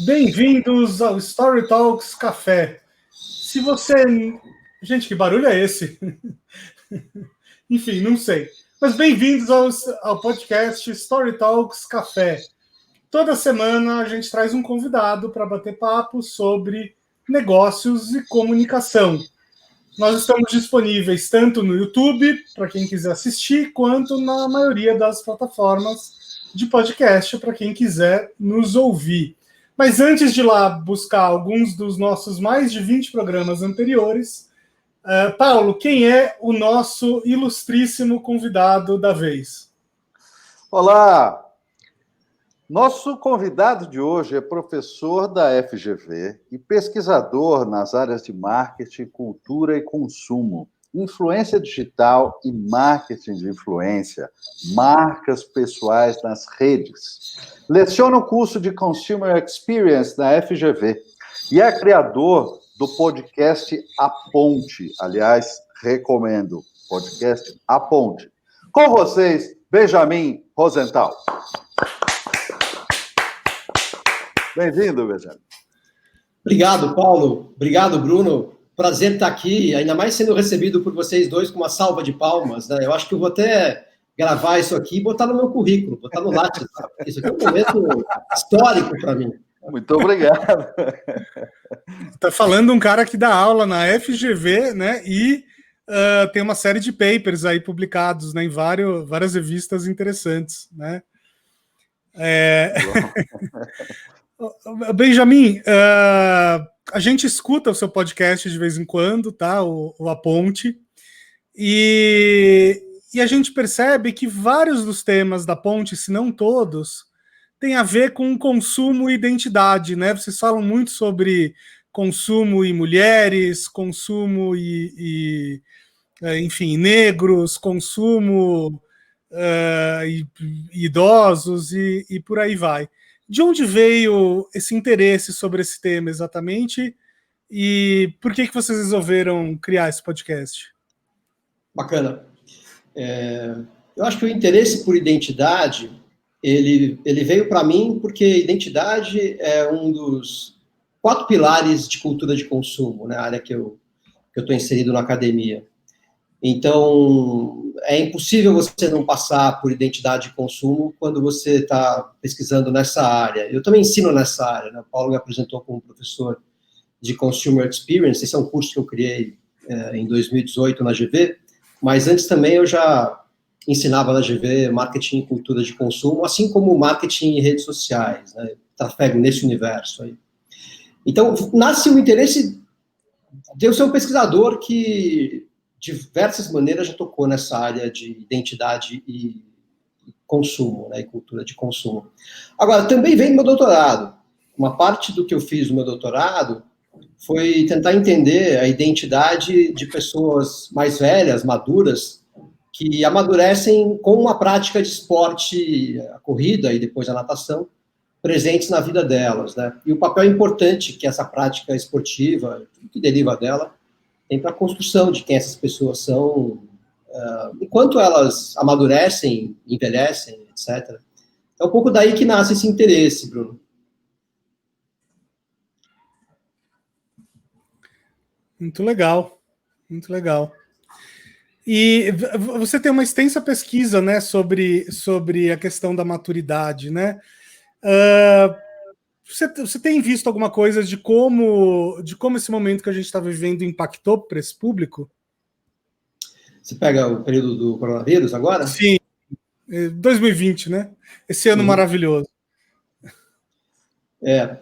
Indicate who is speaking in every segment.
Speaker 1: Bem-vindos ao Story Talks Café. Se você... Gente, que barulho é esse? Enfim, não sei. Mas bem-vindos ao podcast Story Talks Café. Toda semana a gente traz um convidado para bater papo sobre negócios e comunicação. Nós estamos disponíveis tanto no YouTube, para quem quiser assistir, quanto na maioria das plataformas de podcast, para quem quiser nos ouvir. Mas antes de ir lá buscar alguns dos nossos mais de 20 programas anteriores, Paulo, quem é o nosso ilustríssimo convidado da vez?
Speaker 2: Olá! Nosso convidado de hoje é professor da FGV e pesquisador nas áreas de marketing, cultura e consumo, influência digital e marketing de influência, marcas pessoais nas redes. Leciona o curso de Consumer Experience na FGV e é criador do podcast A Ponte. Aliás, recomendo, podcast A Ponte. Com vocês, Benjamin Rosenthal. Bem-vindo, Benjamin.
Speaker 3: Obrigado, Paulo. Obrigado, Bruno. Prazer estar aqui, ainda mais sendo recebido por vocês dois com uma salva de palmas, né? Eu acho que eu vou até gravar isso aqui e botar no meu currículo, botar no Lattes. Isso aqui é um momento histórico para mim.
Speaker 2: Muito obrigado.
Speaker 1: Está falando um cara que dá aula na FGV, né? E tem uma série de papers aí publicados, né, em várias revistas interessantes, né? Benjamin, a gente escuta o seu podcast de vez em quando, tá? O A Ponte, e a gente percebe que vários dos temas da Ponte, se não todos, tem a ver com consumo e identidade, né? Vocês falam muito sobre consumo e mulheres, consumo enfim, negros, consumo e idosos e por aí vai. De onde veio esse interesse sobre esse tema exatamente? E por que vocês resolveram criar esse podcast?
Speaker 3: Bacana. Eu acho que o interesse por identidade, ele veio para mim porque identidade é um dos 4 pilares de cultura de consumo, né? A área que eu estou inserido na academia. Então, é impossível você não passar por identidade de consumo quando você está pesquisando nessa área. Eu também ensino nessa área, né? O Paulo me apresentou como professor de Consumer Experience, esse é um curso que eu criei em 2018 na GV, mas antes também eu já ensinava na GV marketing e cultura de consumo, assim como marketing e redes sociais, né? Trafego nesse universo aí. Então, nasce o interesse de eu ser um pesquisador que de diversas maneiras já tocou nessa área de identidade e consumo, né, e cultura de consumo. Agora, também vem meu doutorado. Uma parte do que eu fiz no meu doutorado foi tentar entender a identidade de pessoas mais velhas, maduras, que amadurecem com uma prática de esporte, a corrida e depois a natação, presentes na vida delas, né? E o papel importante que essa prática esportiva, que deriva dela, tem para a construção de quem essas pessoas são, enquanto elas amadurecem, envelhecem, etc. É um pouco daí que nasce esse interesse, Bruno.
Speaker 1: Muito legal, muito legal. E você tem uma extensa pesquisa, né, sobre a questão da maturidade, né? Você tem visto alguma coisa de como esse momento que a gente está vivendo impactou para esse público?
Speaker 3: Você pega o período do coronavírus agora?
Speaker 1: Sim, 2020, né? Esse ano maravilhoso.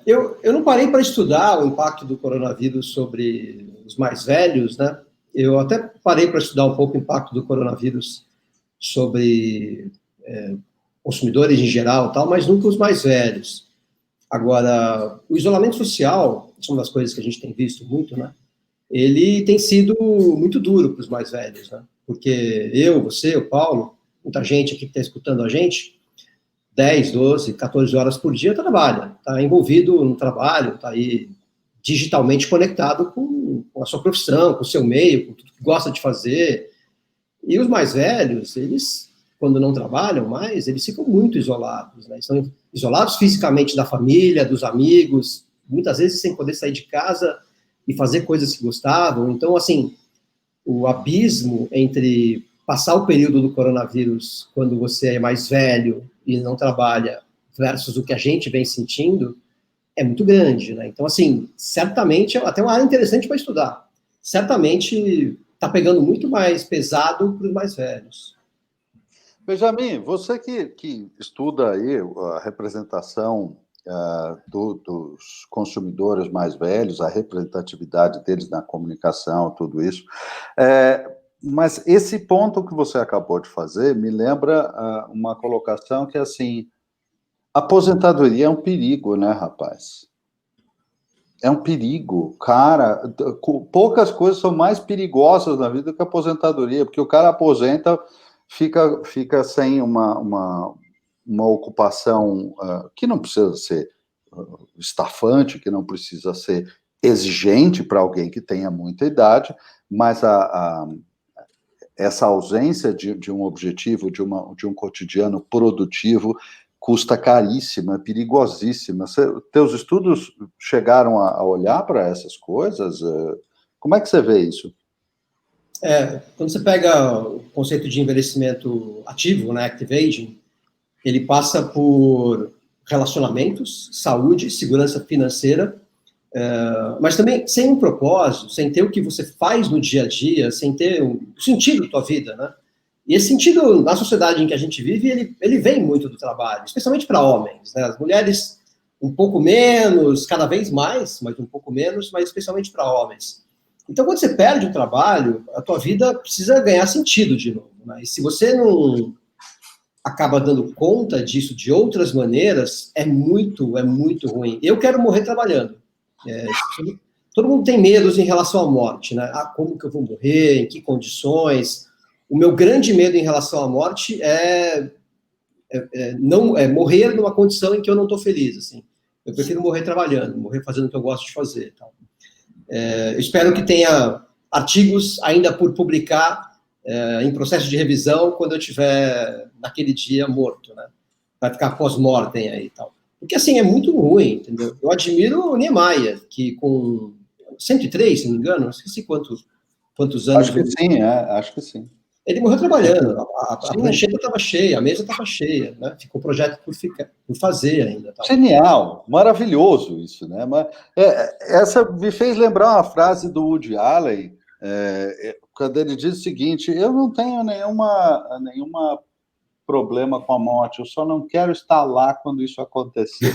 Speaker 3: Eu não parei para estudar o impacto do coronavírus sobre os mais velhos, né? Eu até parei para estudar um pouco o impacto do coronavírus sobre consumidores em geral, tal, mas nunca os mais velhos. Agora, o isolamento social, isso é uma das coisas que a gente tem visto muito, né? Ele tem sido muito duro para os mais velhos, né? Porque eu, você, o Paulo, muita gente aqui que está escutando a gente, 10, 12, 14 horas por dia trabalha, está envolvido no trabalho, está aí digitalmente conectado com a sua profissão, com o seu meio, com tudo que gosta de fazer. E os mais velhos, eles quando não trabalham mais, eles ficam muito isolados, né? Estão isolados fisicamente da família, dos amigos, muitas vezes sem poder sair de casa e fazer coisas que gostavam. Então, assim, o abismo entre passar o período do coronavírus quando você é mais velho e não trabalha versus o que a gente vem sentindo é muito grande, né? Então, assim, certamente, até uma área interessante para estudar. Certamente está pegando muito mais pesado para os mais velhos.
Speaker 2: Benjamin, você que estuda aí a representação dos consumidores mais velhos, a representatividade deles na comunicação, tudo isso, mas esse ponto que você acabou de fazer me lembra uma colocação que, assim, aposentadoria é um perigo, né, rapaz? É um perigo, cara. Poucas coisas são mais perigosas na vida do que a aposentadoria, porque o cara aposenta, fica sem uma ocupação que não precisa ser estafante, que não precisa ser exigente para alguém que tenha muita idade, mas essa ausência de um objetivo, de um cotidiano produtivo, custa caríssimo, é perigosíssimo. Teus estudos chegaram a olhar para essas coisas? Como é que você vê isso?
Speaker 3: Quando você pega o conceito de envelhecimento ativo, né, active aging, ele passa por relacionamentos, saúde, segurança financeira, mas também sem um propósito, sem ter o que você faz no dia a dia, sem ter um sentido da tua vida, né? E esse sentido, na sociedade em que a gente vive, ele vem muito do trabalho, especialmente para homens, né? As mulheres um pouco menos, cada vez mais, mas um pouco menos, mas especialmente para homens. Então, quando você perde o trabalho, a tua vida precisa ganhar sentido de novo, né? E se você não acaba dando conta disso de outras maneiras, é muito ruim. Eu quero morrer trabalhando. Todo mundo tem medos em relação à morte, né? Como que eu vou morrer, em que condições? O meu grande medo em relação à morte é morrer numa condição em que eu não estou feliz, assim. Eu prefiro morrer trabalhando, morrer fazendo o que eu gosto de fazer. Então. Eu espero que tenha artigos ainda por publicar em processo de revisão quando eu estiver naquele dia morto, né? Vai ficar pós-mortem aí e tal. Porque, assim, é muito ruim, entendeu? Eu admiro o Niemeyer, que com 103, se não me engano, não esqueci quantos anos...
Speaker 2: Acho que sim, acho que sim.
Speaker 3: Ele morreu trabalhando, a prancheta estava cheia, a mesa estava cheia, né? Ficou o projeto por fazer ainda. Tal.
Speaker 2: Genial, maravilhoso isso, né? Mas, essa me fez lembrar uma frase do Woody Allen, quando ele diz o seguinte: eu não tenho nenhuma problema com a morte, eu só não quero estar lá quando isso acontecer.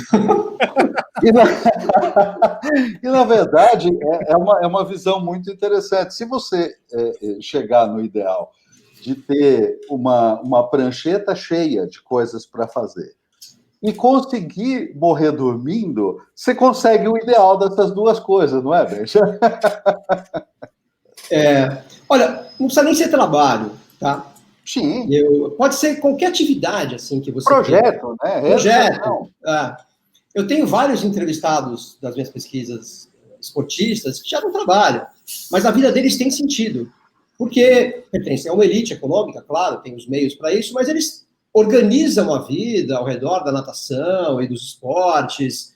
Speaker 2: E na verdade, é uma visão muito interessante. Se você chegar no ideal de ter uma prancheta cheia de coisas para fazer e conseguir morrer dormindo, você consegue o ideal dessas duas coisas, não é, Benja?
Speaker 3: Olha, não precisa nem ser trabalho, tá?
Speaker 2: Sim.
Speaker 3: Pode ser qualquer atividade assim que você
Speaker 2: projeto,
Speaker 3: tenha.
Speaker 2: Né?
Speaker 3: Projeto. Eu tenho vários entrevistados das minhas pesquisas esportistas que já não trabalham, mas a vida deles tem sentido, porque pertencem a uma elite econômica, claro, tem os meios para isso, mas eles organizam a vida ao redor da natação e dos esportes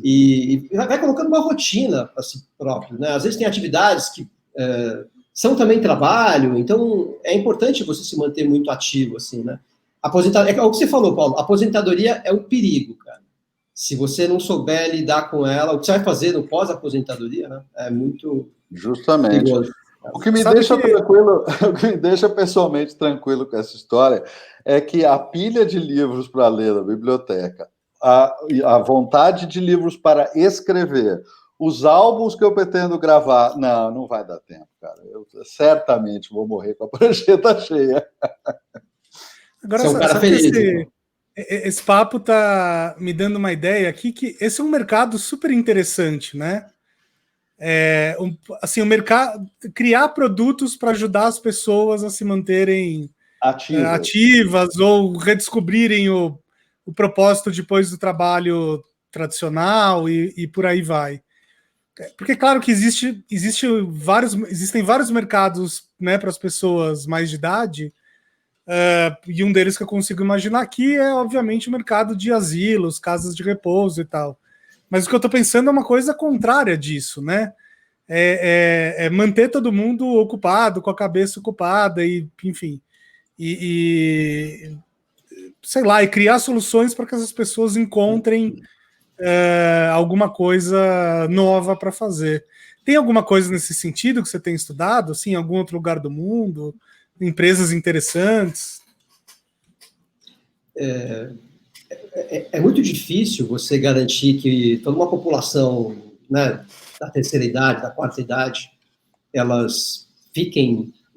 Speaker 3: e vai colocando uma rotina para si próprio, né? Às vezes tem atividades que são também trabalho, então é importante você se manter muito ativo, assim, né? É o que você falou, Paulo, a aposentadoria é um perigo, cara. Se você não souber lidar com ela, o que você vai fazer no pós-aposentadoria, né? É muito
Speaker 2: justamente perigoso. O que me deixa pessoalmente tranquilo com essa história é que a pilha de livros para ler na biblioteca, a vontade de livros para escrever, os álbuns que eu pretendo gravar, não vai dar tempo, cara. Eu certamente vou morrer com a prancheta cheia.
Speaker 1: Agora, você é um cara feliz. Esse papo tá me dando uma ideia aqui que esse é um mercado super interessante, né? O mercado, criar produtos para ajudar as pessoas a se manterem ativas ou redescobrirem o propósito depois do trabalho tradicional e por aí vai. Porque, claro, que existem vários mercados, né, para as pessoas mais de idade, e um deles que eu consigo imaginar aqui é, obviamente, o mercado de asilos, casas de repouso e tal. Mas o que eu estou pensando é uma coisa contrária disso, né? É manter todo mundo ocupado, com a cabeça ocupada, e, enfim, sei lá, e criar soluções para que essas pessoas encontrem alguma coisa nova para fazer. Tem alguma coisa nesse sentido que você tem estudado, assim, em algum outro lugar do mundo? Empresas interessantes?
Speaker 3: É muito difícil você garantir que toda uma população, né, da terceira idade, da quarta idade, elas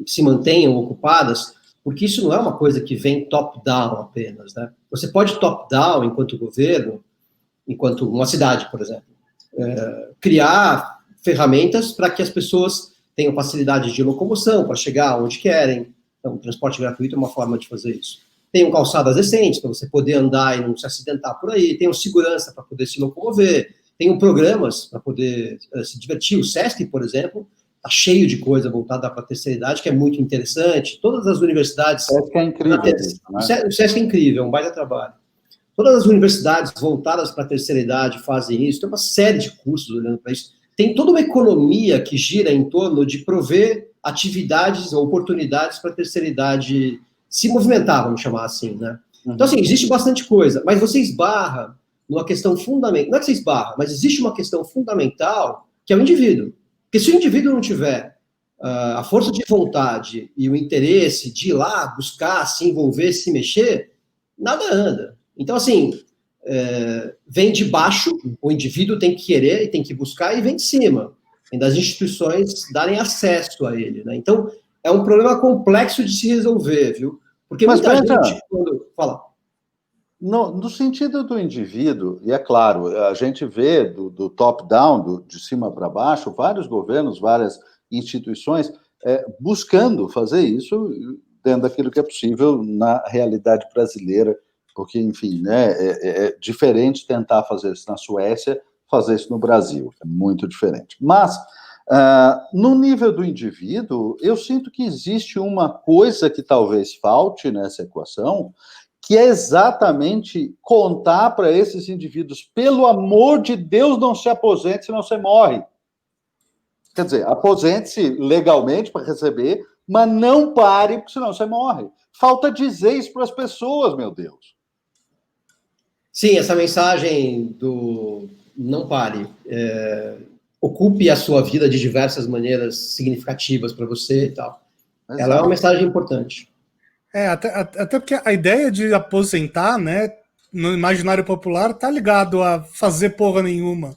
Speaker 3: se mantenham ocupadas, porque isso não é uma coisa que vem top-down apenas, né? Você pode top-down, enquanto governo, enquanto uma cidade, por exemplo, criar ferramentas para que as pessoas tenham facilidade de locomoção, para chegar onde querem. Então, o transporte gratuito é uma forma de fazer isso. Tenham calçadas decentes para você poder andar e não se acidentar por aí, tenham segurança para poder se locomover, tenham programas para poder se divertir. O SESC, por exemplo, está cheio de coisa voltada para a terceira idade, que é muito interessante. Todas as universidades...
Speaker 2: O SESC é incrível.
Speaker 3: O SESC é incrível, é um baita trabalho. Todas as universidades voltadas para a terceira idade fazem isso, tem uma série de cursos olhando para isso. Tem toda uma economia que gira em torno de prover atividades ou oportunidades para a terceira idade se movimentar, vamos chamar assim, né? Então, assim, existe bastante coisa, mas você esbarra numa questão fundamental, não é que você esbarra, mas existe uma questão fundamental, que é o indivíduo. Porque se o indivíduo não tiver a força de vontade e o interesse de ir lá, buscar, se envolver, se mexer, nada anda. Então, assim, vem de baixo, o indivíduo tem que querer e tem que buscar, e vem de cima, vem das instituições darem acesso a ele, né? Então, é um problema complexo de se resolver, viu? Porque muita gente, quando fala...
Speaker 2: No sentido do indivíduo, e é claro, a gente vê do top-down, de cima para baixo, vários governos, várias instituições buscando fazer isso dentro daquilo que é possível na realidade brasileira, porque, enfim, né, é diferente tentar fazer isso na Suécia, fazer isso no Brasil, é muito diferente. Mas, no nível do indivíduo, eu sinto que existe uma coisa que talvez falte nessa equação, que é exatamente contar para esses indivíduos, pelo amor de Deus, não se aposente, senão você morre. Quer dizer, aposente-se legalmente para receber, mas não pare, porque senão você morre. Falta dizer isso para as pessoas, meu Deus.
Speaker 3: Sim, essa mensagem do não pare, ocupe a sua vida de diversas maneiras significativas para você e tal. Exato. Ela é uma mensagem importante.
Speaker 1: Até porque a ideia de aposentar, né, no imaginário popular, tá ligado a fazer porra nenhuma,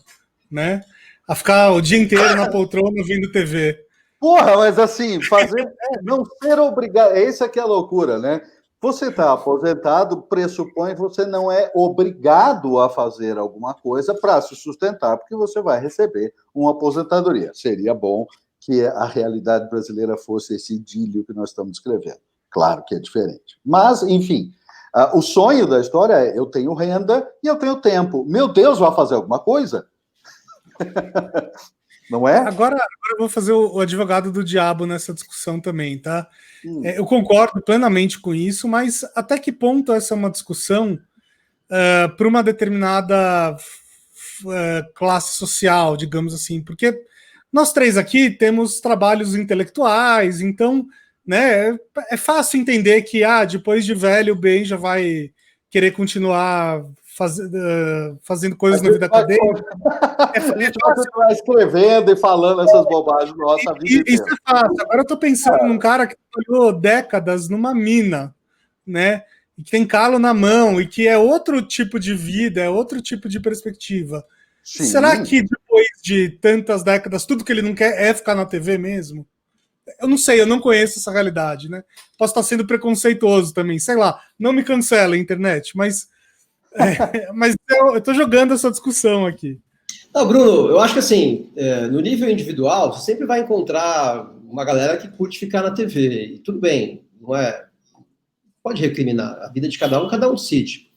Speaker 1: né? A ficar o dia inteiro na poltrona vendo TV.
Speaker 2: Porra, mas assim, fazer, não ser obrigado, essa que é a loucura, né? Você está aposentado, pressupõe que você não é obrigado a fazer alguma coisa para se sustentar, porque você vai receber uma aposentadoria. Seria bom que a realidade brasileira fosse esse idílio que nós estamos descrevendo. Claro que é diferente. Mas, enfim, o sonho da história é: eu tenho renda e eu tenho tempo. Meu Deus, vai fazer alguma coisa? Não é?
Speaker 1: Agora eu vou fazer o advogado do diabo nessa discussão também, tá? Eu concordo plenamente com isso, mas até que ponto essa é uma discussão para uma determinada classe social, digamos assim? Porque nós três aqui temos trabalhos intelectuais, então, né, é fácil entender que depois de velho o Ben já vai querer continuar fazendo coisas na vida acadêmica.
Speaker 2: A gente vai continuar escrevendo e falando essas bobagens na nossa vida.
Speaker 1: Isso é fácil. Agora eu estou pensando num cara que trabalhou décadas numa mina, né? E que tem calo na mão, e que é outro tipo de vida, é outro tipo de perspectiva. Sim. Será que depois de tantas décadas, tudo que ele não quer é ficar na TV mesmo? Eu não sei, eu não conheço essa realidade, né? Posso estar sendo preconceituoso também, sei lá, não me cancela a internet, mas eu estou jogando essa discussão aqui.
Speaker 3: Não, Bruno, eu acho que assim, no nível individual, você sempre vai encontrar uma galera que curte ficar na TV, e tudo bem, não é? Pode recriminar, a vida de cada um decide.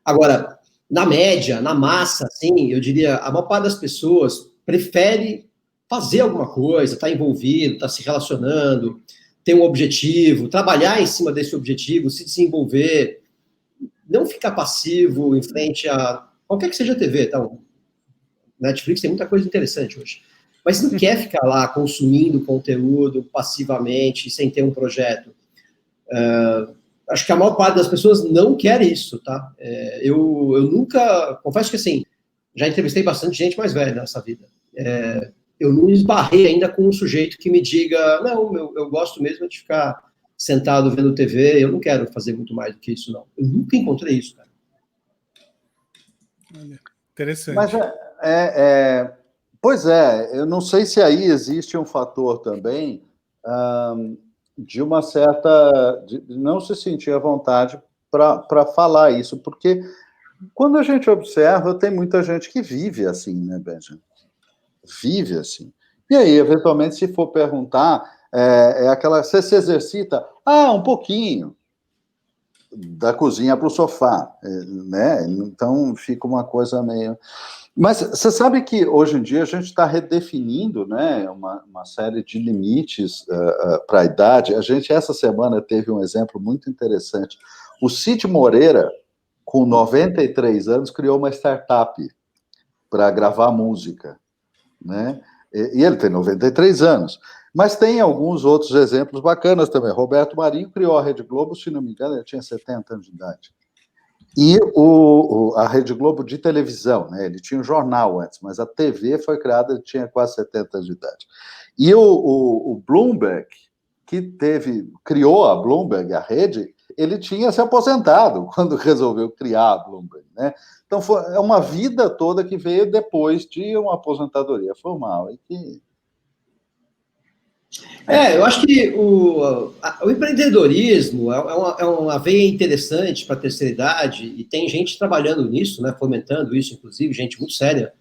Speaker 3: Agora, na média, na massa, assim, eu diria, a maior parte das pessoas prefere fazer alguma coisa, tá envolvido, tá se relacionando, ter um objetivo, trabalhar em cima desse objetivo, se desenvolver, não ficar passivo em frente a qualquer que seja a TV, tá? Netflix tem muita coisa interessante hoje. Mas se não quer ficar lá consumindo conteúdo passivamente, sem ter um projeto, acho que a maior parte das pessoas não quer isso, tá? Eu nunca, confesso que assim, já entrevistei bastante gente mais velha nessa vida. Eu não esbarrei ainda com um sujeito que me diga, não, eu gosto mesmo de ficar sentado vendo TV, eu não quero fazer muito mais do que isso, não. Eu nunca encontrei isso, cara.
Speaker 1: Interessante.
Speaker 2: Mas pois eu não sei se aí existe um fator também de uma certa... de não se sentir à vontade para falar isso, porque quando a gente observa, tem muita gente que vive assim, né, Benjamin? Vive assim. E aí, eventualmente, se for perguntar, aquela... Você se exercita? Um pouquinho. Da cozinha para o sofá, né? Então, fica uma coisa meio... Mas você sabe que, hoje em dia, a gente está redefinindo, né, uma série de limites para a idade. A gente, essa semana, teve um exemplo muito interessante. O Cid Moreira, com 93 anos, criou uma startup para gravar música, né? E ele tem 93 anos. Mas tem alguns outros exemplos bacanas também. Roberto Marinho criou a Rede Globo, se não me engano, ele tinha 70 anos de idade. E a Rede Globo de televisão, né? Ele tinha um jornal antes, mas a TV foi criada, ele tinha quase 70 anos de idade. E o Bloomberg, que criou a Bloomberg, a rede, ele tinha se aposentado quando resolveu criar a Bloomberg, né? Então, é uma vida toda que veio depois de uma aposentadoria formal.
Speaker 3: Eu acho que o empreendedorismo é uma veia interessante para a terceira idade, e tem gente trabalhando nisso, né, fomentando isso, inclusive, gente muito séria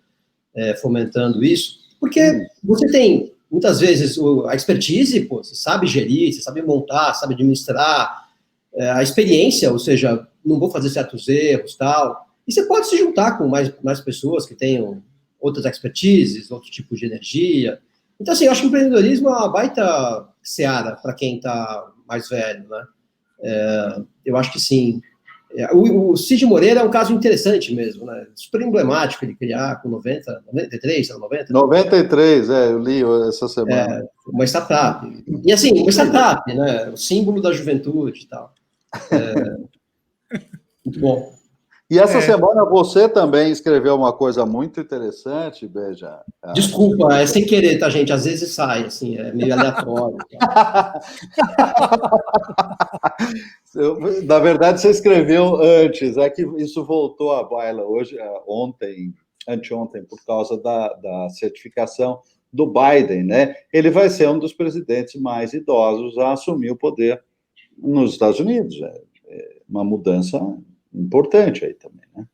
Speaker 3: fomentando isso, porque você tem, muitas vezes, a expertise, você sabe gerir, você sabe montar, sabe administrar, a experiência, ou seja, não vou fazer certos erros, tal, e você pode se juntar com mais pessoas que tenham outras expertises, outro tipo de energia. Então, assim, eu acho que o empreendedorismo é uma baita seara para quem está mais velho, né? Eu acho que sim. O Cid Moreira é um caso interessante mesmo, né? Super emblemático ele criar com 93, 90?
Speaker 2: 93, eu li essa semana.
Speaker 3: Uma startup. E, assim, uma startup, né? O símbolo da juventude e tal. Muito bom.
Speaker 2: E essa semana você também escreveu uma coisa muito interessante, Beja.
Speaker 3: Desculpa, é sem querer, tá, gente? Às vezes sai, assim, é meio aleatório.
Speaker 2: Na verdade, você escreveu antes, que isso voltou à baila hoje, anteontem, por causa da certificação do Biden, né? Ele vai ser um dos presidentes mais idosos a assumir o poder nos Estados Unidos. Uma mudança importante aí também, né?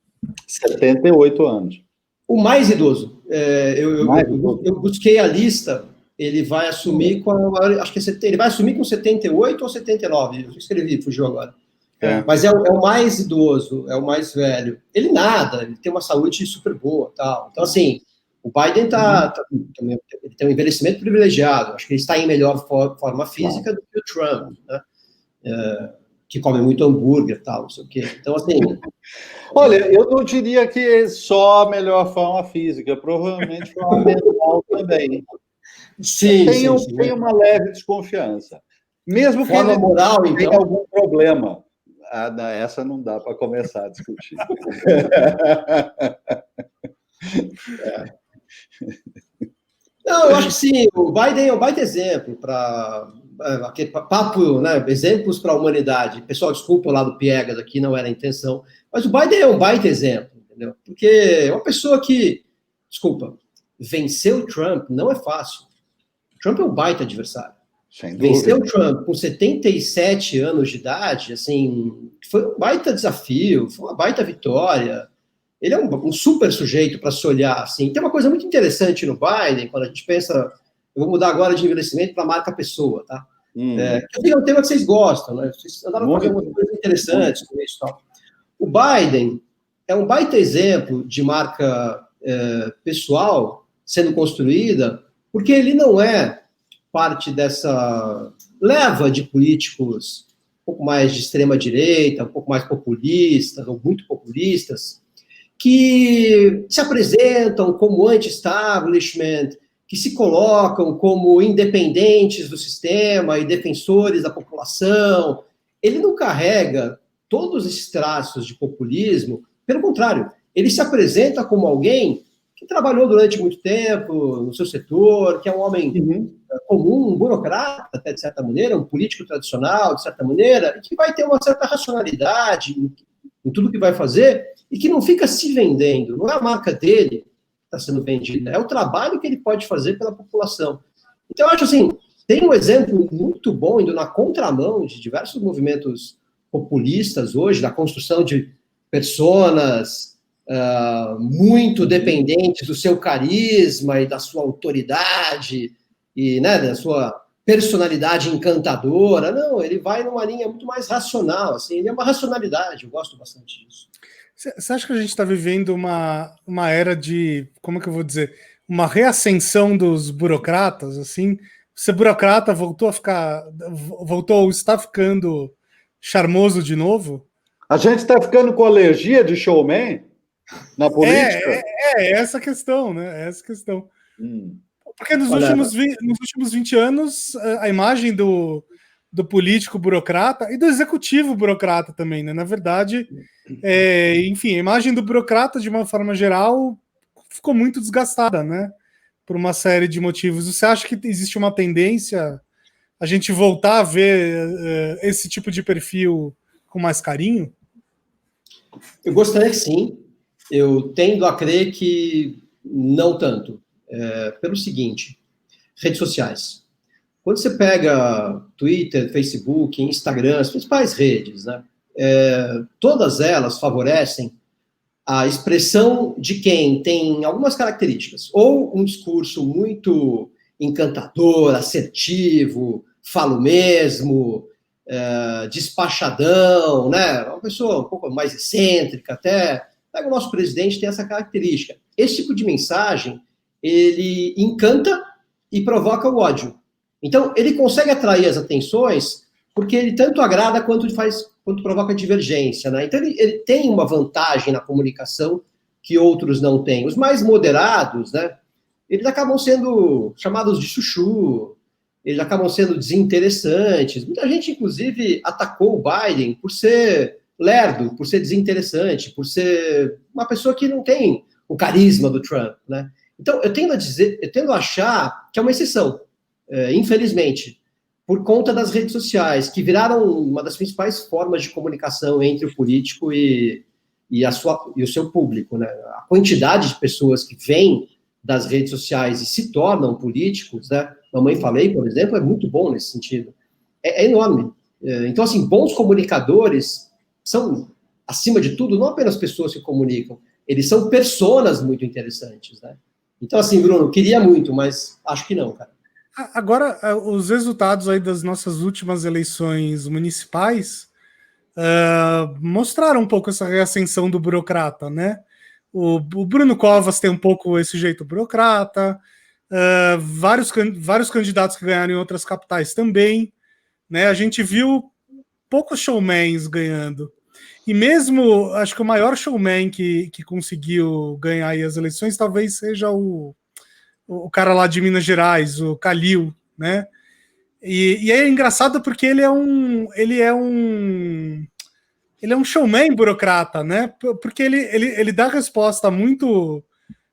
Speaker 2: 78 anos.
Speaker 3: O mais idoso. Eu busquei a lista, ele vai assumir acho que ele vai assumir com 78 ou 79, eu escrevi, fugiu agora. Mas é o mais idoso, é o mais velho. Ele ele tem uma saúde super boa, tal. Então, assim, o Biden ele tem um envelhecimento privilegiado, acho que ele está em melhor forma física do que o Trump, né? Que come muito hambúrguer e tal, não sei o quê. Então, assim...
Speaker 2: Olha, eu não diria que só a melhor forma física, provavelmente forma mental também.
Speaker 3: Sim,
Speaker 2: tem uma leve desconfiança. Mesmo que ele
Speaker 3: moral,
Speaker 2: tenha
Speaker 3: então...
Speaker 2: algum problema. Essa não dá para começar a discutir.
Speaker 3: Não, eu acho que sim, o Biden é um baita exemplo para... aquele papo, né, exemplos para a humanidade. Pessoal, desculpa lá do Piegas aqui, não era a intenção, mas o Biden é um baita exemplo, entendeu? Porque é uma pessoa que, desculpa, vencer o Trump não é fácil. O Trump é um baita adversário. Vencer o Trump com 77 anos de idade, assim, foi um baita desafio, foi uma baita vitória. Ele é um super sujeito para se olhar, assim. Tem uma coisa muito interessante no Biden, quando a gente pensa... Eu vou mudar agora de envelhecimento para marca pessoa, tá? Que é um tema que vocês gostam, né? Vocês andaram fazendo algumas coisas interessantes com isso e tal. O Biden é um baita exemplo de marca pessoal sendo construída, porque ele não é parte dessa... leva de políticos um pouco mais de extrema-direita, um pouco mais populistas, ou muito populistas, que se apresentam como anti-establishment, que se colocam como independentes do sistema e defensores da população. Ele não carrega todos esses traços de populismo, pelo contrário, ele se apresenta como alguém que trabalhou durante muito tempo no seu setor, que é um homem comum, um burocrata, até de certa maneira, um político tradicional, de certa maneira, e que vai ter uma certa racionalidade em tudo que vai fazer, e que não fica se vendendo. Não é a marca dele que está sendo vendida, é o trabalho que ele pode fazer pela população. Então, eu acho assim, tem um exemplo muito bom, indo na contramão de diversos movimentos populistas hoje, da construção de personas muito dependentes do seu carisma e da sua autoridade, e né, da sua personalidade encantadora. Não, ele vai numa linha muito mais racional, assim, ele é uma racionalidade, eu gosto bastante disso.
Speaker 1: Você acha que a gente está vivendo uma era de, como é que eu vou dizer, uma reascensão dos burocratas, assim? Ser burocrata voltou a estar ficando charmoso de novo?
Speaker 2: A gente está ficando com alergia de showman na política?
Speaker 1: É essa a questão, né? É essa a questão. Porque nos últimos 20 anos, a imagem do político burocrata e do executivo burocrata também, né? Na verdade, enfim, a imagem do burocrata, de uma forma geral, ficou muito desgastada, né? Por uma série de motivos. Você acha que existe uma tendência a gente voltar a ver esse tipo de perfil com mais carinho?
Speaker 3: Eu gostaria que sim. Eu tendo a crer que não tanto. Pelo seguinte, redes sociais. Quando você pega Twitter, Facebook, Instagram, as principais redes, né, todas elas favorecem a expressão de quem tem algumas características, ou um discurso muito encantador, assertivo, falo mesmo, despachadão, né, uma pessoa um pouco mais excêntrica até. O nosso presidente tem essa característica. Esse tipo de mensagem, ele encanta e provoca o ódio. Então, ele consegue atrair as atenções porque ele tanto agrada quanto provoca divergência, né? Então, ele tem uma vantagem na comunicação que outros não têm. Os mais moderados, né, eles acabam sendo chamados de chuchu, eles acabam sendo desinteressantes. Muita gente, inclusive, atacou o Biden por ser lerdo, por ser desinteressante, por ser uma pessoa que não tem o carisma do Trump, né? Então, eu tendo a achar que é uma exceção, infelizmente, por conta das redes sociais, que viraram uma das principais formas de comunicação entre o político e o seu público, né? A quantidade de pessoas que vêm das redes sociais e se tornam políticos, né? Mamãe Falei, por exemplo, é muito bom nesse sentido. É enorme. Então, assim, bons comunicadores são, acima de tudo, não apenas pessoas que comunicam, eles são personas muito interessantes, né? Então, assim, Bruno, queria muito, mas acho que não, cara.
Speaker 1: Agora, os resultados aí das nossas últimas eleições municipais mostraram um pouco essa reascensão do burocrata, né? O Bruno Covas tem um pouco esse jeito burocrata, vários candidatos que ganharam em outras capitais também, né? A gente viu poucos showmans ganhando. E mesmo, acho que o maior showman que conseguiu ganhar aí as eleições talvez seja o cara lá de Minas Gerais, o Calil, né? E é engraçado porque ele é um showman burocrata, né? Porque ele dá resposta muito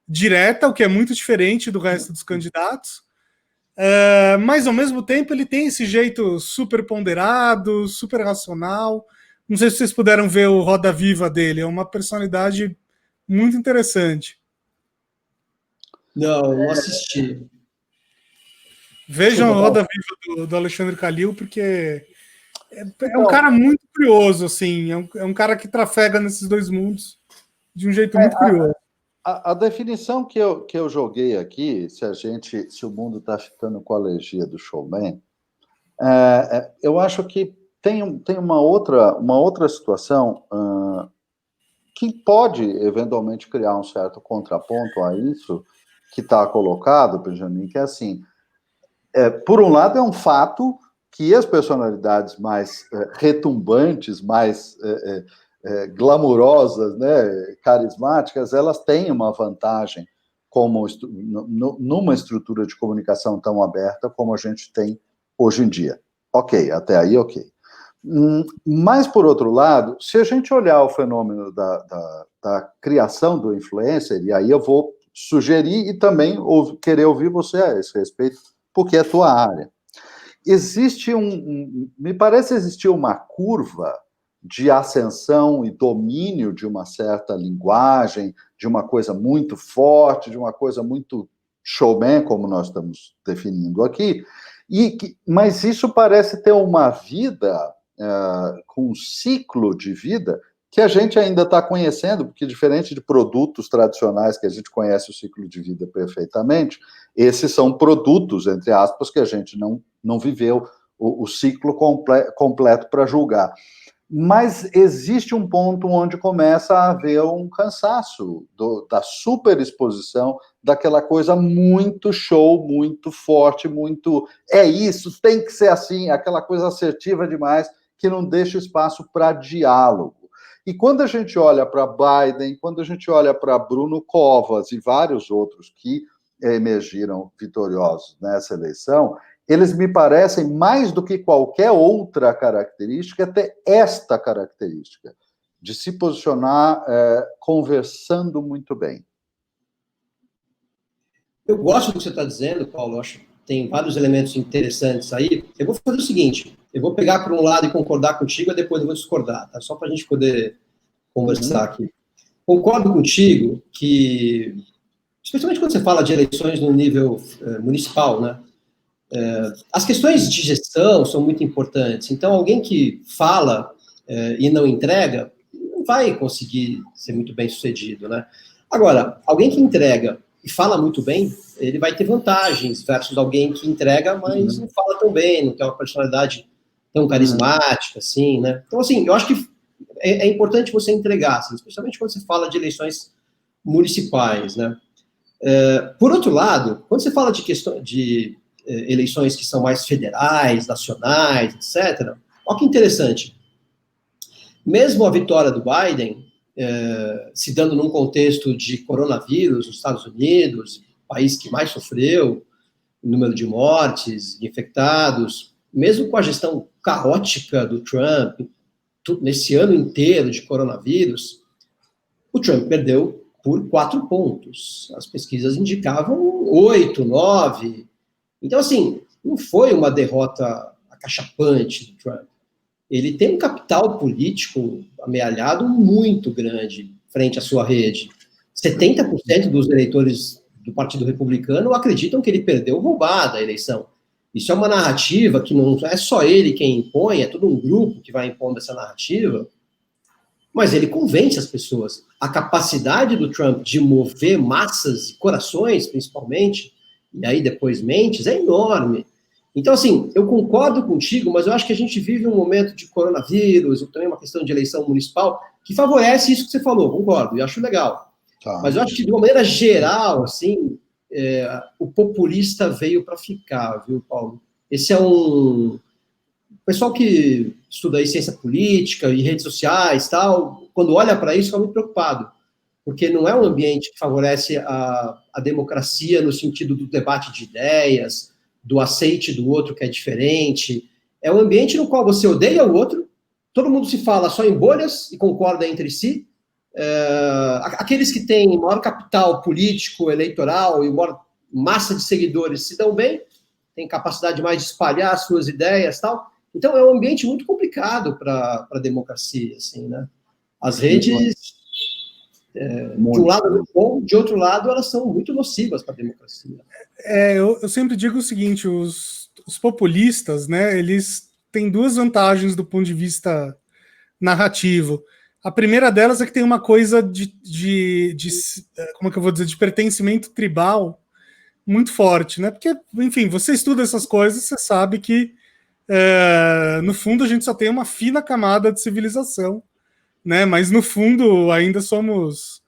Speaker 1: direta, o que é muito diferente do resto dos candidatos, mas ao mesmo tempo ele tem esse jeito super ponderado, super racional. Não sei se vocês puderam ver o Roda Viva dele, é uma personalidade muito interessante.
Speaker 3: Não assisti.
Speaker 1: Vejam a Roda Viva do Alexandre Calil, porque é um cara muito curioso, assim, é um cara que trafega nesses dois mundos de um jeito muito curioso.
Speaker 2: A definição que eu joguei aqui, se o mundo está ficando com a alergia do showman, eu acho que tem uma outra situação que pode eventualmente criar um certo contraponto a isso que está colocado, Benjamin, que é assim, por um lado é um fato que as personalidades mais retumbantes, mais glamourosas, né, carismáticas, elas têm uma vantagem como numa estrutura de comunicação tão aberta como a gente tem hoje em dia. Ok, até aí ok. Mas, por outro lado, se a gente olhar o fenômeno da criação do influencer, e aí eu vou sugerir e também querer ouvir você a esse respeito, porque é a tua área. Me parece existir uma curva de ascensão e domínio de uma certa linguagem, de uma coisa muito forte, de uma coisa muito showman, como nós estamos definindo aqui, mas isso parece ter uma vida, com um ciclo de vida, que a gente ainda está conhecendo, porque diferente de produtos tradicionais que a gente conhece o ciclo de vida perfeitamente, esses são produtos, entre aspas, que a gente não viveu o ciclo completo para julgar. Mas existe um ponto onde começa a haver um cansaço da superexposição, daquela coisa muito show, muito forte, muito é isso, tem que ser assim, aquela coisa assertiva demais, que não deixa espaço para diálogo. E quando a gente olha para Biden, quando a gente olha para Bruno Covas e vários outros que emergiram vitoriosos nessa eleição, eles me parecem, mais do que qualquer outra característica, até esta característica, de se posicionar conversando muito bem.
Speaker 3: Eu gosto do que você está dizendo, Paulo, acho que tem vários elementos interessantes aí. Eu vou fazer o seguinte, eu vou pegar por um lado e concordar contigo, e depois eu vou discordar, tá? Só para a gente poder conversar aqui. Concordo contigo que, especialmente quando você fala de eleições no nível municipal, né? As questões de gestão são muito importantes. Então, alguém que fala e não entrega, não vai conseguir ser muito bem sucedido, né? Agora, alguém que entrega e fala muito bem, ele vai ter vantagens versus alguém que entrega, mas não fala tão bem, não tem uma personalidade tão carismática, assim, né? Então, assim, eu acho que é importante você entregar, assim, especialmente quando você fala de eleições municipais, né? Por outro lado, quando você fala de questão de eleições que são mais federais, nacionais, etc., olha que interessante. Mesmo a vitória do Biden, se dando num contexto de coronavírus nos Estados Unidos, país que mais sofreu, número de mortes, infectados, mesmo com a gestão caótica do Trump, nesse ano inteiro de coronavírus, o Trump perdeu por 4 pontos. As pesquisas indicavam 8, 9. Então, assim, não foi uma derrota acachapante do Trump. Ele tem um capital político amealhado muito grande frente à sua rede. 70% dos eleitores do Partido Republicano acreditam que ele perdeu roubada a eleição. Isso é uma narrativa que não é só ele quem impõe, é todo um grupo que vai impondo essa narrativa, mas ele convence as pessoas. A capacidade do Trump de mover massas e corações, principalmente, e aí depois mentes, é enorme. Então, assim, eu concordo contigo, mas eu acho que a gente vive um momento de coronavírus, também uma questão de eleição municipal, que favorece isso que você falou, concordo, e acho legal. Tá. Mas eu acho que, de uma maneira geral, assim, o populista veio para ficar, viu, Paulo? Esse é o pessoal que estuda aí ciência política e redes sociais, tal, quando olha para isso, fica muito preocupado, porque não é um ambiente que favorece a democracia no sentido do debate de ideias, do aceite do outro que é diferente. É um ambiente no qual você odeia o outro, todo mundo se fala só em bolhas e concorda entre si. Aqueles que têm maior capital político, eleitoral e maior massa de seguidores se dão bem, têm capacidade mais de espalhar suas ideias e tal. Então, é um ambiente muito complicado para a democracia, assim, né? As redes, de um lado é bom, de outro lado, elas são muito nocivas para a democracia.
Speaker 1: Eu sempre digo o seguinte, os populistas, né, eles têm 2 vantagens do ponto de vista narrativo. A primeira delas é que tem uma coisa de como é que eu vou dizer, de pertencimento tribal muito forte, né? Porque, enfim, você estuda essas coisas, você sabe que no fundo a gente só tem uma fina camada de civilização, né? Mas no fundo ainda somos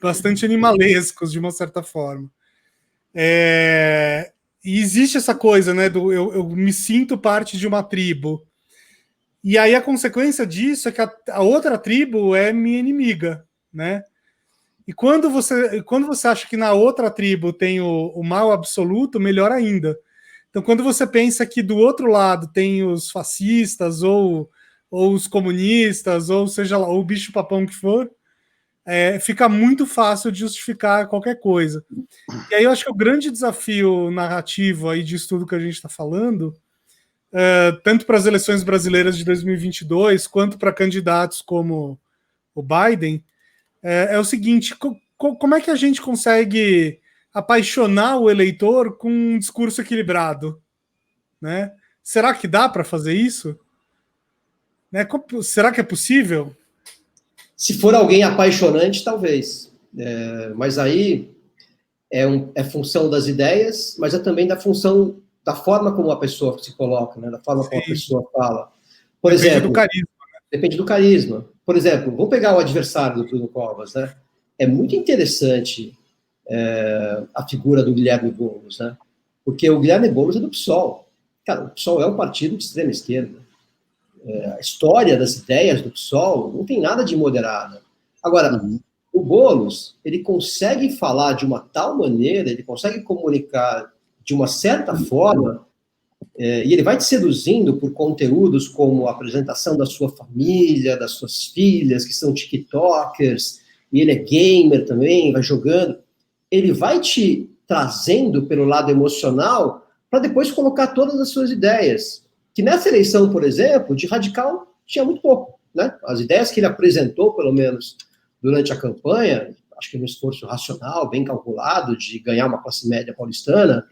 Speaker 1: bastante animalescos de uma certa forma. E existe essa coisa, né, eu me sinto parte de uma tribo. E aí a consequência disso é que a outra tribo é minha inimiga, né? E quando você acha que na outra tribo tem o mal absoluto, melhor ainda. Então, quando você pensa que do outro lado tem os fascistas, ou os comunistas, ou seja lá, ou o bicho-papão que for, fica muito fácil de justificar qualquer coisa. E aí eu acho que o grande desafio narrativo aí disso tudo que a gente está falando, tanto para as eleições brasileiras de 2022, quanto para candidatos como o Biden, é o seguinte: como é que a gente consegue apaixonar o eleitor com um discurso equilibrado, né? Será que dá para fazer isso? Né? Será que é possível?
Speaker 3: Se for alguém apaixonante, talvez. Mas aí é função das ideias, mas é também da função da forma como a pessoa se coloca, né? Da forma como a pessoa fala. Por
Speaker 1: Depende
Speaker 3: exemplo,
Speaker 1: do carisma.
Speaker 3: depende do carisma. Por exemplo, vamos pegar o adversário do Bruno Covas, né? É muito interessante a figura do Guilherme Boulos, né? Porque o Guilherme Boulos é do PSOL. Cara, o PSOL é um partido de extrema esquerda. A história das ideias do PSOL não tem nada de moderada. Agora, o Boulos, ele consegue falar de uma tal maneira, ele consegue comunicar de uma certa forma, e ele vai te seduzindo por conteúdos como a apresentação da sua família, das suas filhas, que são tiktokers, e ele é gamer também, vai jogando. Ele vai te trazendo pelo lado emocional para depois colocar todas as suas ideias. Que nessa eleição, por exemplo, de radical tinha muito pouco, né? As ideias que ele apresentou, pelo menos durante a campanha, acho que num esforço racional, bem calculado, de ganhar uma classe média paulistana,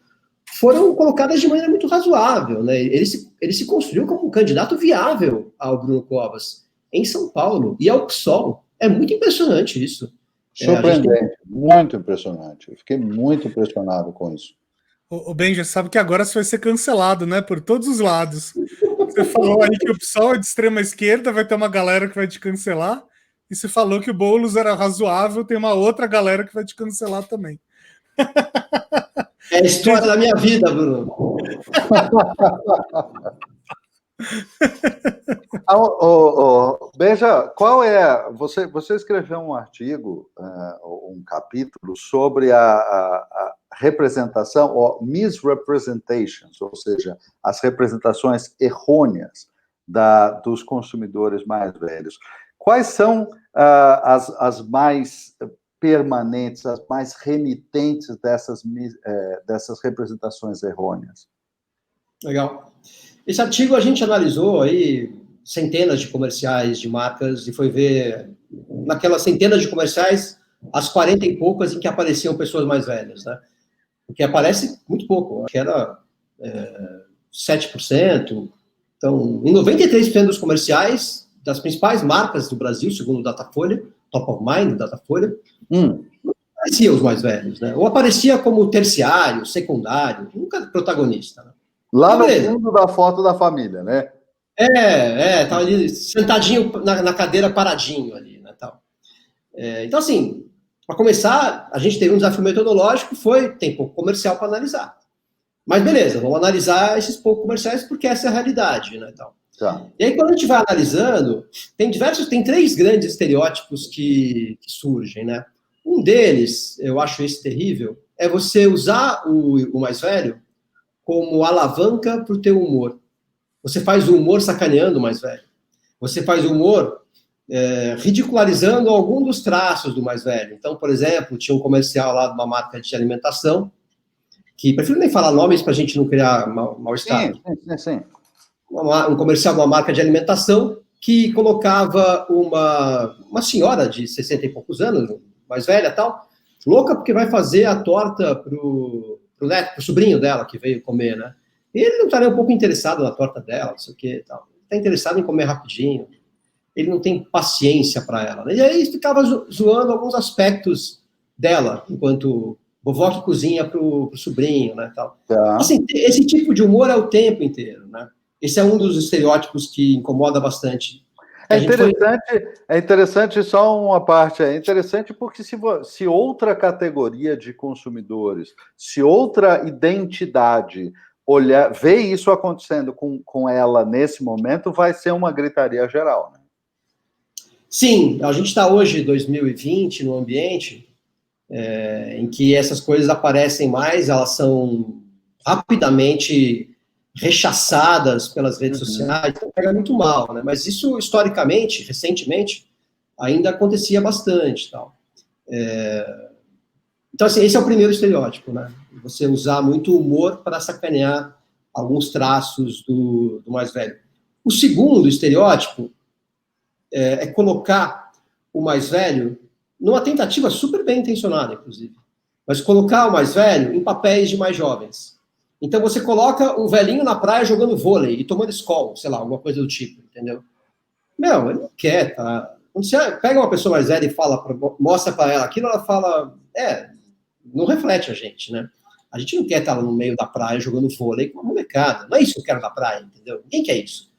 Speaker 3: foram colocadas de maneira muito razoável, né? Ele se construiu como um candidato viável ao Bruno Covas em São Paulo e ao PSOL. É muito impressionante isso.
Speaker 2: Surpreendente, muito impressionante. Eu fiquei muito impressionado com isso.
Speaker 1: O Benja, sabe que agora você vai ser cancelado, né? Por todos os lados. Você falou aí que o PSOL é de extrema esquerda, vai ter uma galera que vai te cancelar. E você falou que o Boulos era razoável, tem uma outra galera que vai te cancelar também.
Speaker 3: É a história da minha vida, Bruno.
Speaker 2: Benja, qual é... Você escreveu um artigo, um capítulo, sobre a representação, ou misrepresentations, ou seja, as representações errôneas dos consumidores mais velhos. Quais são as mais permanentes, as mais remitentes dessas representações errôneas?
Speaker 3: Legal. Esse artigo a gente analisou aí centenas de comerciais de marcas e foi ver naquelas centenas de comerciais as 40 e poucas em que apareciam pessoas mais velhas, né? Porque aparece muito pouco, acho que era 7%. Então, em 93% dos comerciais das principais marcas do Brasil, segundo o Datafolha, Top of Mind, Datafolha, não apareciam os mais velhos, né? Ou aparecia como terciário, secundário, nunca protagonista, né?
Speaker 2: Lá no fundo da foto da família, né?
Speaker 3: Tava ali sentadinho na cadeira, paradinho ali, né, tal. Então, assim, para começar, a gente teve um desafio metodológico, tem pouco comercial para analisar. Mas beleza, vamos analisar esses poucos comerciais porque essa é a realidade, né, tal.
Speaker 2: Tá.
Speaker 3: E aí, quando a gente vai analisando, tem 3 grandes estereótipos que surgem, né? Um deles, eu acho esse terrível, é você usar o mais velho como alavanca para o teu humor. Você faz o humor sacaneando o mais velho. Você faz o humor ridicularizando algum dos traços do mais velho. Então, por exemplo, tinha um comercial lá de uma marca de alimentação, que prefiro nem falar nomes para a gente não criar mal-estar.
Speaker 2: Sim.
Speaker 3: Um comercial de uma marca de alimentação que colocava uma senhora de 60 e poucos anos, mais velha tal, louca porque vai fazer a torta pro sobrinho dela que veio comer, né? E ele não estaria um pouco interessado na torta dela, não sei o que tal. Está interessado em comer rapidinho. Ele não tem paciência para ela, né? E aí ficava zoando alguns aspectos dela, enquanto vovó que cozinha pro sobrinho, né, tal.
Speaker 2: Tá.
Speaker 3: Assim, esse tipo de humor é o tempo inteiro, né? Esse é um dos estereótipos que incomoda bastante.
Speaker 2: É interessante só uma parte, é interessante porque se outra categoria de consumidores, se outra identidade vê isso acontecendo com ela nesse momento, vai ser uma gritaria geral, né?
Speaker 3: Sim, a gente está hoje, 2020, num ambiente em que essas coisas aparecem mais, elas são rapidamente rechaçadas pelas redes sociais, então pega muito mal, né? Mas isso, historicamente, recentemente, ainda acontecia bastante, tal. Então, assim, esse é o primeiro estereótipo, né? Você usar muito humor para sacanear alguns traços do mais velho. O segundo estereótipo é colocar o mais velho numa tentativa super bem intencionada, inclusive, mas colocar o mais velho em papéis de mais jovens. Então você coloca o velhinho na praia jogando vôlei e tomando Skol, sei lá, alguma coisa do tipo, entendeu? Meu, ele não quer, tá? Quando você pega uma pessoa mais velha e mostra para ela aquilo, ela fala, não reflete a gente, né? A gente não quer estar lá no meio da praia jogando vôlei com uma molecada. Não é isso que eu quero na praia, entendeu? Ninguém quer isso.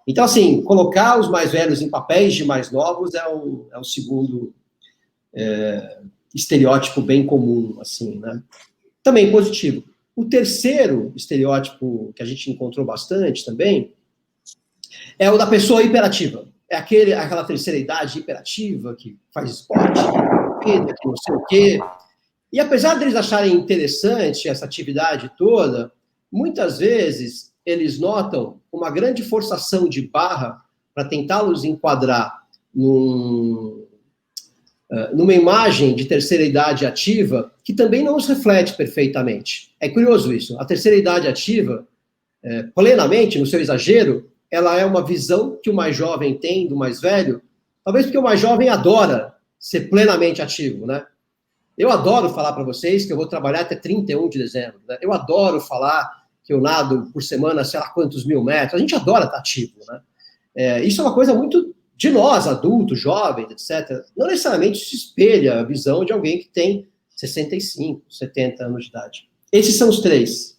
Speaker 3: Então, assim, colocar os mais velhos em papéis de mais novos é o segundo estereótipo bem comum, assim, né? Também positivo. O terceiro estereótipo que a gente encontrou bastante também é o da pessoa hiperativa. É aquela terceira idade hiperativa que faz esporte, que não sei o quê. E apesar deles acharem interessante essa atividade toda, muitas vezes eles notam uma grande forçação de barra para tentá-los enquadrar numa imagem de terceira idade ativa que também não os reflete perfeitamente. É curioso isso. A terceira idade ativa, plenamente, no seu exagero, ela é uma visão que o mais jovem tem do mais velho, talvez porque o mais jovem adora ser plenamente ativo, né? Eu adoro falar para vocês que eu vou trabalhar até 31 de dezembro, né? Eu adoro falar que eu nado por semana, sei lá quantos mil metros. A gente adora estar ativo, né? Isso é uma coisa muito de nós, adultos, jovens, etc. Não necessariamente se espelha a visão de alguém que tem 65, 70 anos de idade. Esses são os três.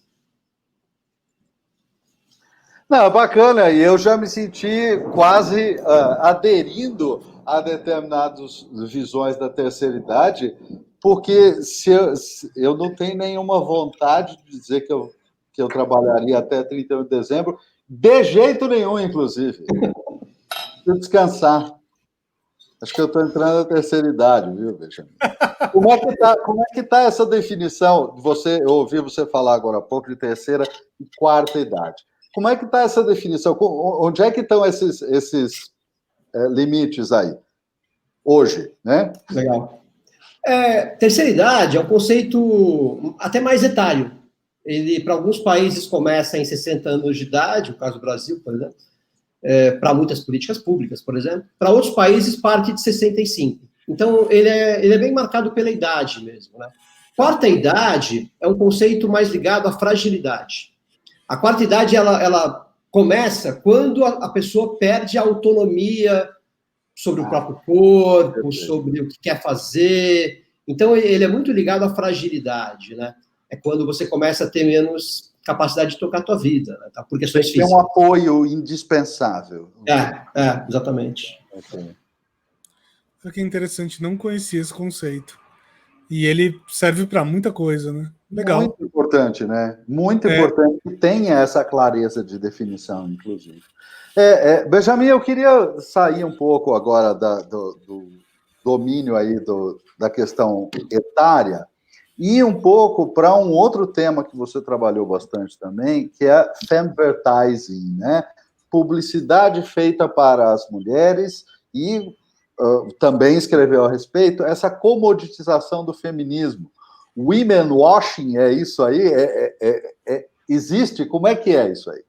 Speaker 2: Não, bacana, e eu já me senti quase aderindo a determinadas visões da terceira idade, porque eu não tenho nenhuma vontade de dizer que eu trabalharia até 31 de dezembro, de jeito nenhum, inclusive. Preciso descansar. Acho que eu estou entrando na terceira idade, viu, Benjamin? Como é que tá essa definição? Eu ouvi você falar agora há pouco de terceira e quarta idade. Como é que está essa definição? Onde é que estão esses limites aí? Hoje, né?
Speaker 3: Legal. Terceira idade é um conceito até mais etário. Ele, para alguns países, começa em 60 anos de idade, o caso do Brasil, por exemplo, para muitas políticas públicas, por exemplo. Para outros países, parte de 65. Então, ele é bem marcado pela idade mesmo, né? Quarta idade é um conceito mais ligado à fragilidade. A quarta idade, ela começa quando a pessoa perde a autonomia sobre o próprio corpo, sobre o que quer fazer. Então, ele é muito ligado à fragilidade, né? É quando você começa a ter menos capacidade de tocar a tua vida, né? Tá? Por questões físicas.
Speaker 2: É um apoio indispensável.
Speaker 3: Exatamente.
Speaker 1: Olha que interessante, não conhecia esse conceito. E ele serve para muita coisa, né? Legal.
Speaker 2: Muito importante, né? Muito importante que tenha essa clareza de definição, inclusive. Benjamin, eu queria sair um pouco agora do domínio aí da questão etária e ir um pouco para um outro tema que você trabalhou bastante também, que é femvertising, né? Publicidade feita para as mulheres e também escreveu a respeito, essa comoditização do feminismo. Women washing, é isso aí? Existe? Como é que é isso aí?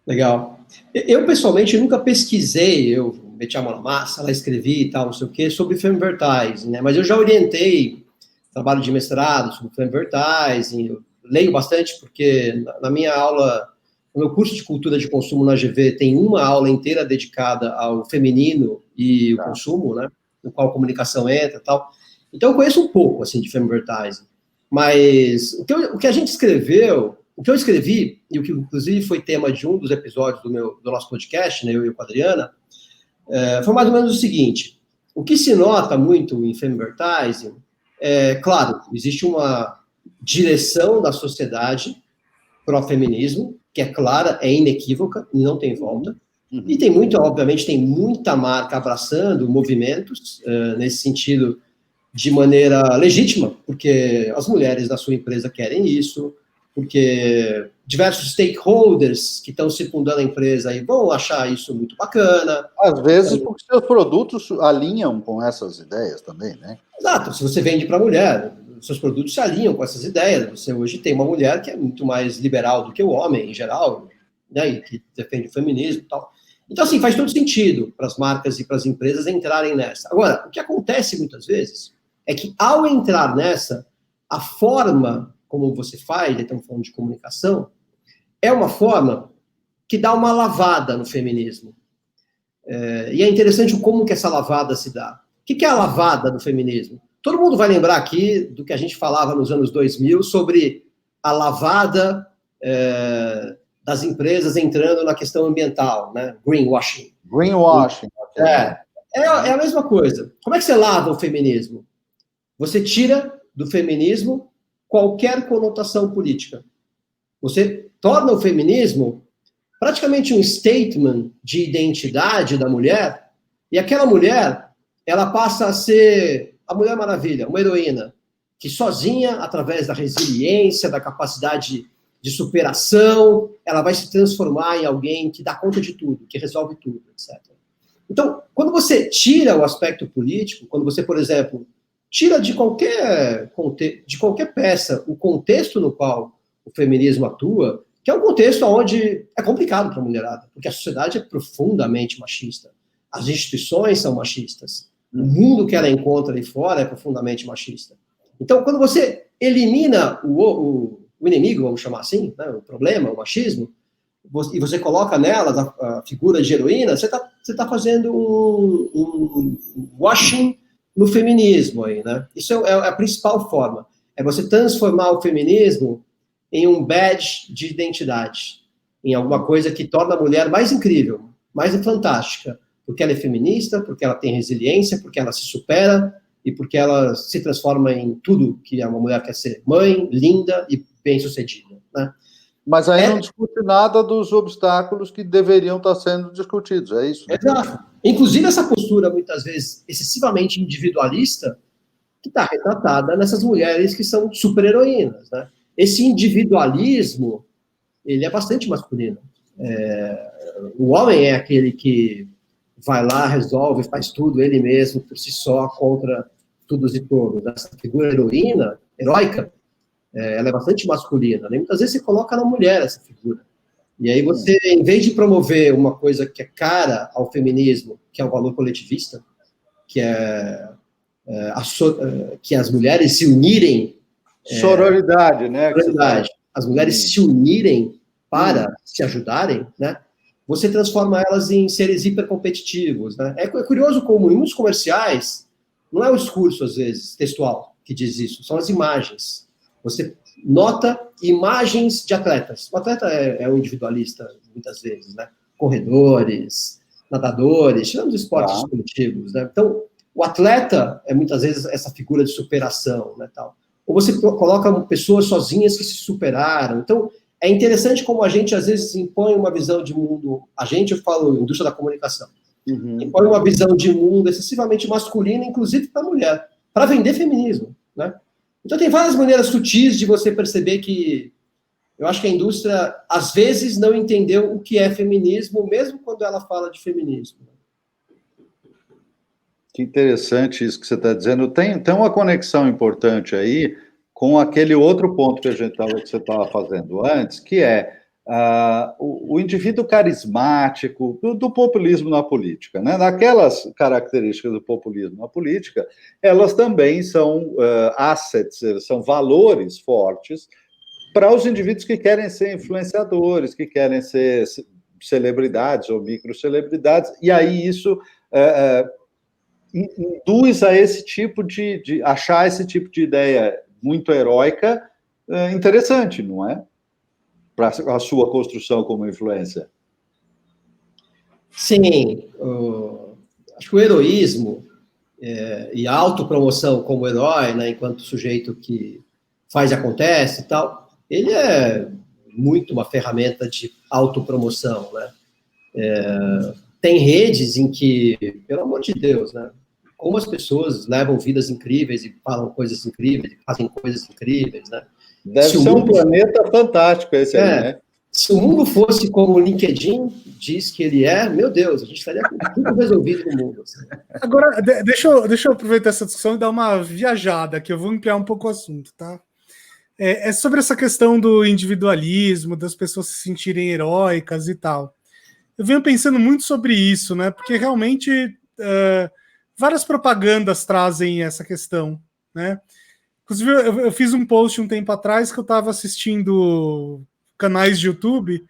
Speaker 3: Legal. Eu, pessoalmente, nunca pesquisei, eu meti a mão na massa, lá escrevi e tal, não sei o quê, sobre femvertising, né? Mas eu já orientei trabalho de mestrado sobre femvertising, eu leio bastante, porque na minha aula, no meu curso de cultura de consumo na GV, tem uma aula inteira dedicada ao feminino e o consumo, né? No qual a comunicação entra e tal. Então, eu conheço um pouco, assim, de femvertising. Mas o que a gente escreveu, o que eu escrevi, e o que inclusive foi tema de um dos episódios do nosso podcast, né, eu e com a Adriana, foi mais ou menos o seguinte: o que se nota muito em Femivertising claro, existe uma direção da sociedade para o feminismo, que é clara, é inequívoca, não tem volta. E tem obviamente, tem muita marca abraçando movimentos nesse sentido de maneira legítima, porque as mulheres da sua empresa querem isso, porque diversos stakeholders que estão circundando a empresa aí vão achar isso muito bacana.
Speaker 2: Às vezes porque seus produtos alinham com essas ideias também, né?
Speaker 3: Exato, se você vende para a mulher, seus produtos se alinham com essas ideias. Você hoje tem uma mulher que é muito mais liberal do que o homem, em geral, né, e que defende o feminismo e tal. Então, assim, faz todo sentido para as marcas e para as empresas entrarem nessa. Agora, o que acontece muitas vezes é que, ao entrar nessa, a forma como você faz, estamos falando de comunicação, é uma forma que dá uma lavada no feminismo. E é interessante como que essa lavada se dá. O que é a lavada do feminismo? Todo mundo vai lembrar aqui do que a gente falava nos anos 2000 sobre a lavada das empresas entrando na questão ambiental, né? Greenwashing.
Speaker 2: Greenwashing.
Speaker 3: É a mesma coisa. Como é que você lava o feminismo? Você tira do feminismo qualquer conotação política. Você torna o feminismo praticamente um statement de identidade da mulher, e aquela mulher, ela passa a ser a Mulher Maravilha, uma heroína, que sozinha, através da resiliência, da capacidade de superação, ela vai se transformar em alguém que dá conta de tudo, que resolve tudo, etc. Então, quando você tira o aspecto político, quando você, por exemplo, tira de qualquer peça o contexto no qual o feminismo atua, que é um contexto onde é complicado para a mulherada, porque a sociedade é profundamente machista. As instituições são machistas. O mundo que ela encontra ali fora é profundamente machista. Então, quando você elimina o inimigo, vamos chamar assim, né, o problema, o machismo, e você coloca nelas a figura de heroína, você tá fazendo um washing no feminismo aí, né? Isso é a principal forma. É você transformar o feminismo em um badge de identidade, em alguma coisa que torna a mulher mais incrível, mais fantástica, porque ela é feminista, porque ela tem resiliência, porque ela se supera e porque ela se transforma em tudo que uma mulher quer ser: mãe, linda e bem-sucedida, né?
Speaker 2: Mas aí não discute nada dos obstáculos que deveriam estar sendo discutidos, é isso? Né?
Speaker 3: Exato. Inclusive essa postura, muitas vezes, excessivamente individualista, que está retratada nessas mulheres que são super-heroínas, né? Esse individualismo, ele é bastante masculino. O homem é aquele que vai lá, resolve, faz tudo ele mesmo, por si só, contra todos e todos. Essa figura heróica, ela é bastante masculina, né? Muitas vezes você coloca na mulher essa figura. E aí você, em vez de promover uma coisa que é cara ao feminismo, que é o valor coletivista, que que as mulheres se unirem...
Speaker 2: Sororidade, né?
Speaker 3: Sororidade. As mulheres se unirem para se ajudarem, né? Você transforma elas em seres hipercompetitivos, né? É curioso como, em muitos comerciais, não é o discurso, às vezes, textual, que diz isso, são as imagens. Você nota imagens de atletas. O atleta é um individualista, muitas vezes, né? Corredores, nadadores, tirando os esportes coletivos, né? Então, o atleta é, muitas vezes, essa figura de superação, né, tal. Ou você coloca pessoas sozinhas que se superaram. Então, é interessante como a gente, às vezes, impõe uma visão de mundo... A gente, eu falo, indústria da comunicação. Impõe uma visão de mundo excessivamente masculina, inclusive para a mulher, para vender feminismo, né? Então, tem várias maneiras sutis de você perceber que... Eu acho que a indústria, às vezes, não entendeu o que é feminismo, mesmo quando ela fala de feminismo.
Speaker 2: Que interessante isso que você está dizendo. Tem uma conexão importante aí com aquele outro ponto que você estava fazendo antes, que é o indivíduo carismático do populismo na política, né? Aquelas características do populismo na política, elas também são assets, são valores fortes para os indivíduos que querem ser influenciadores, que querem ser celebridades ou microcelebridades, e aí isso induz a esse tipo de achar esse tipo de ideia muito heróica interessante, não é? Para a sua construção como influência.
Speaker 3: Sim. acho que o heroísmo e a autopromoção como herói, né, enquanto sujeito que faz e acontece e tal, ele é muito uma ferramenta de autopromoção, né? Tem redes em que, pelo amor de Deus, né, como as pessoas levam vidas incríveis e falam coisas incríveis, fazem coisas incríveis, né?
Speaker 2: Deve ser um planeta fantástico esse aí, né?
Speaker 3: Se o mundo fosse como o LinkedIn diz que ele é, meu Deus, a gente estaria com tudo resolvido no mundo. Assim.
Speaker 1: Agora, deixa eu aproveitar essa discussão e dar uma viajada, que eu vou ampliar um pouco o assunto, tá? É sobre essa questão do individualismo, das pessoas se sentirem heróicas e tal. Eu venho pensando muito sobre isso, né? Porque realmente várias propagandas trazem essa questão, né? Inclusive, eu fiz um post um tempo atrás que eu estava assistindo canais de YouTube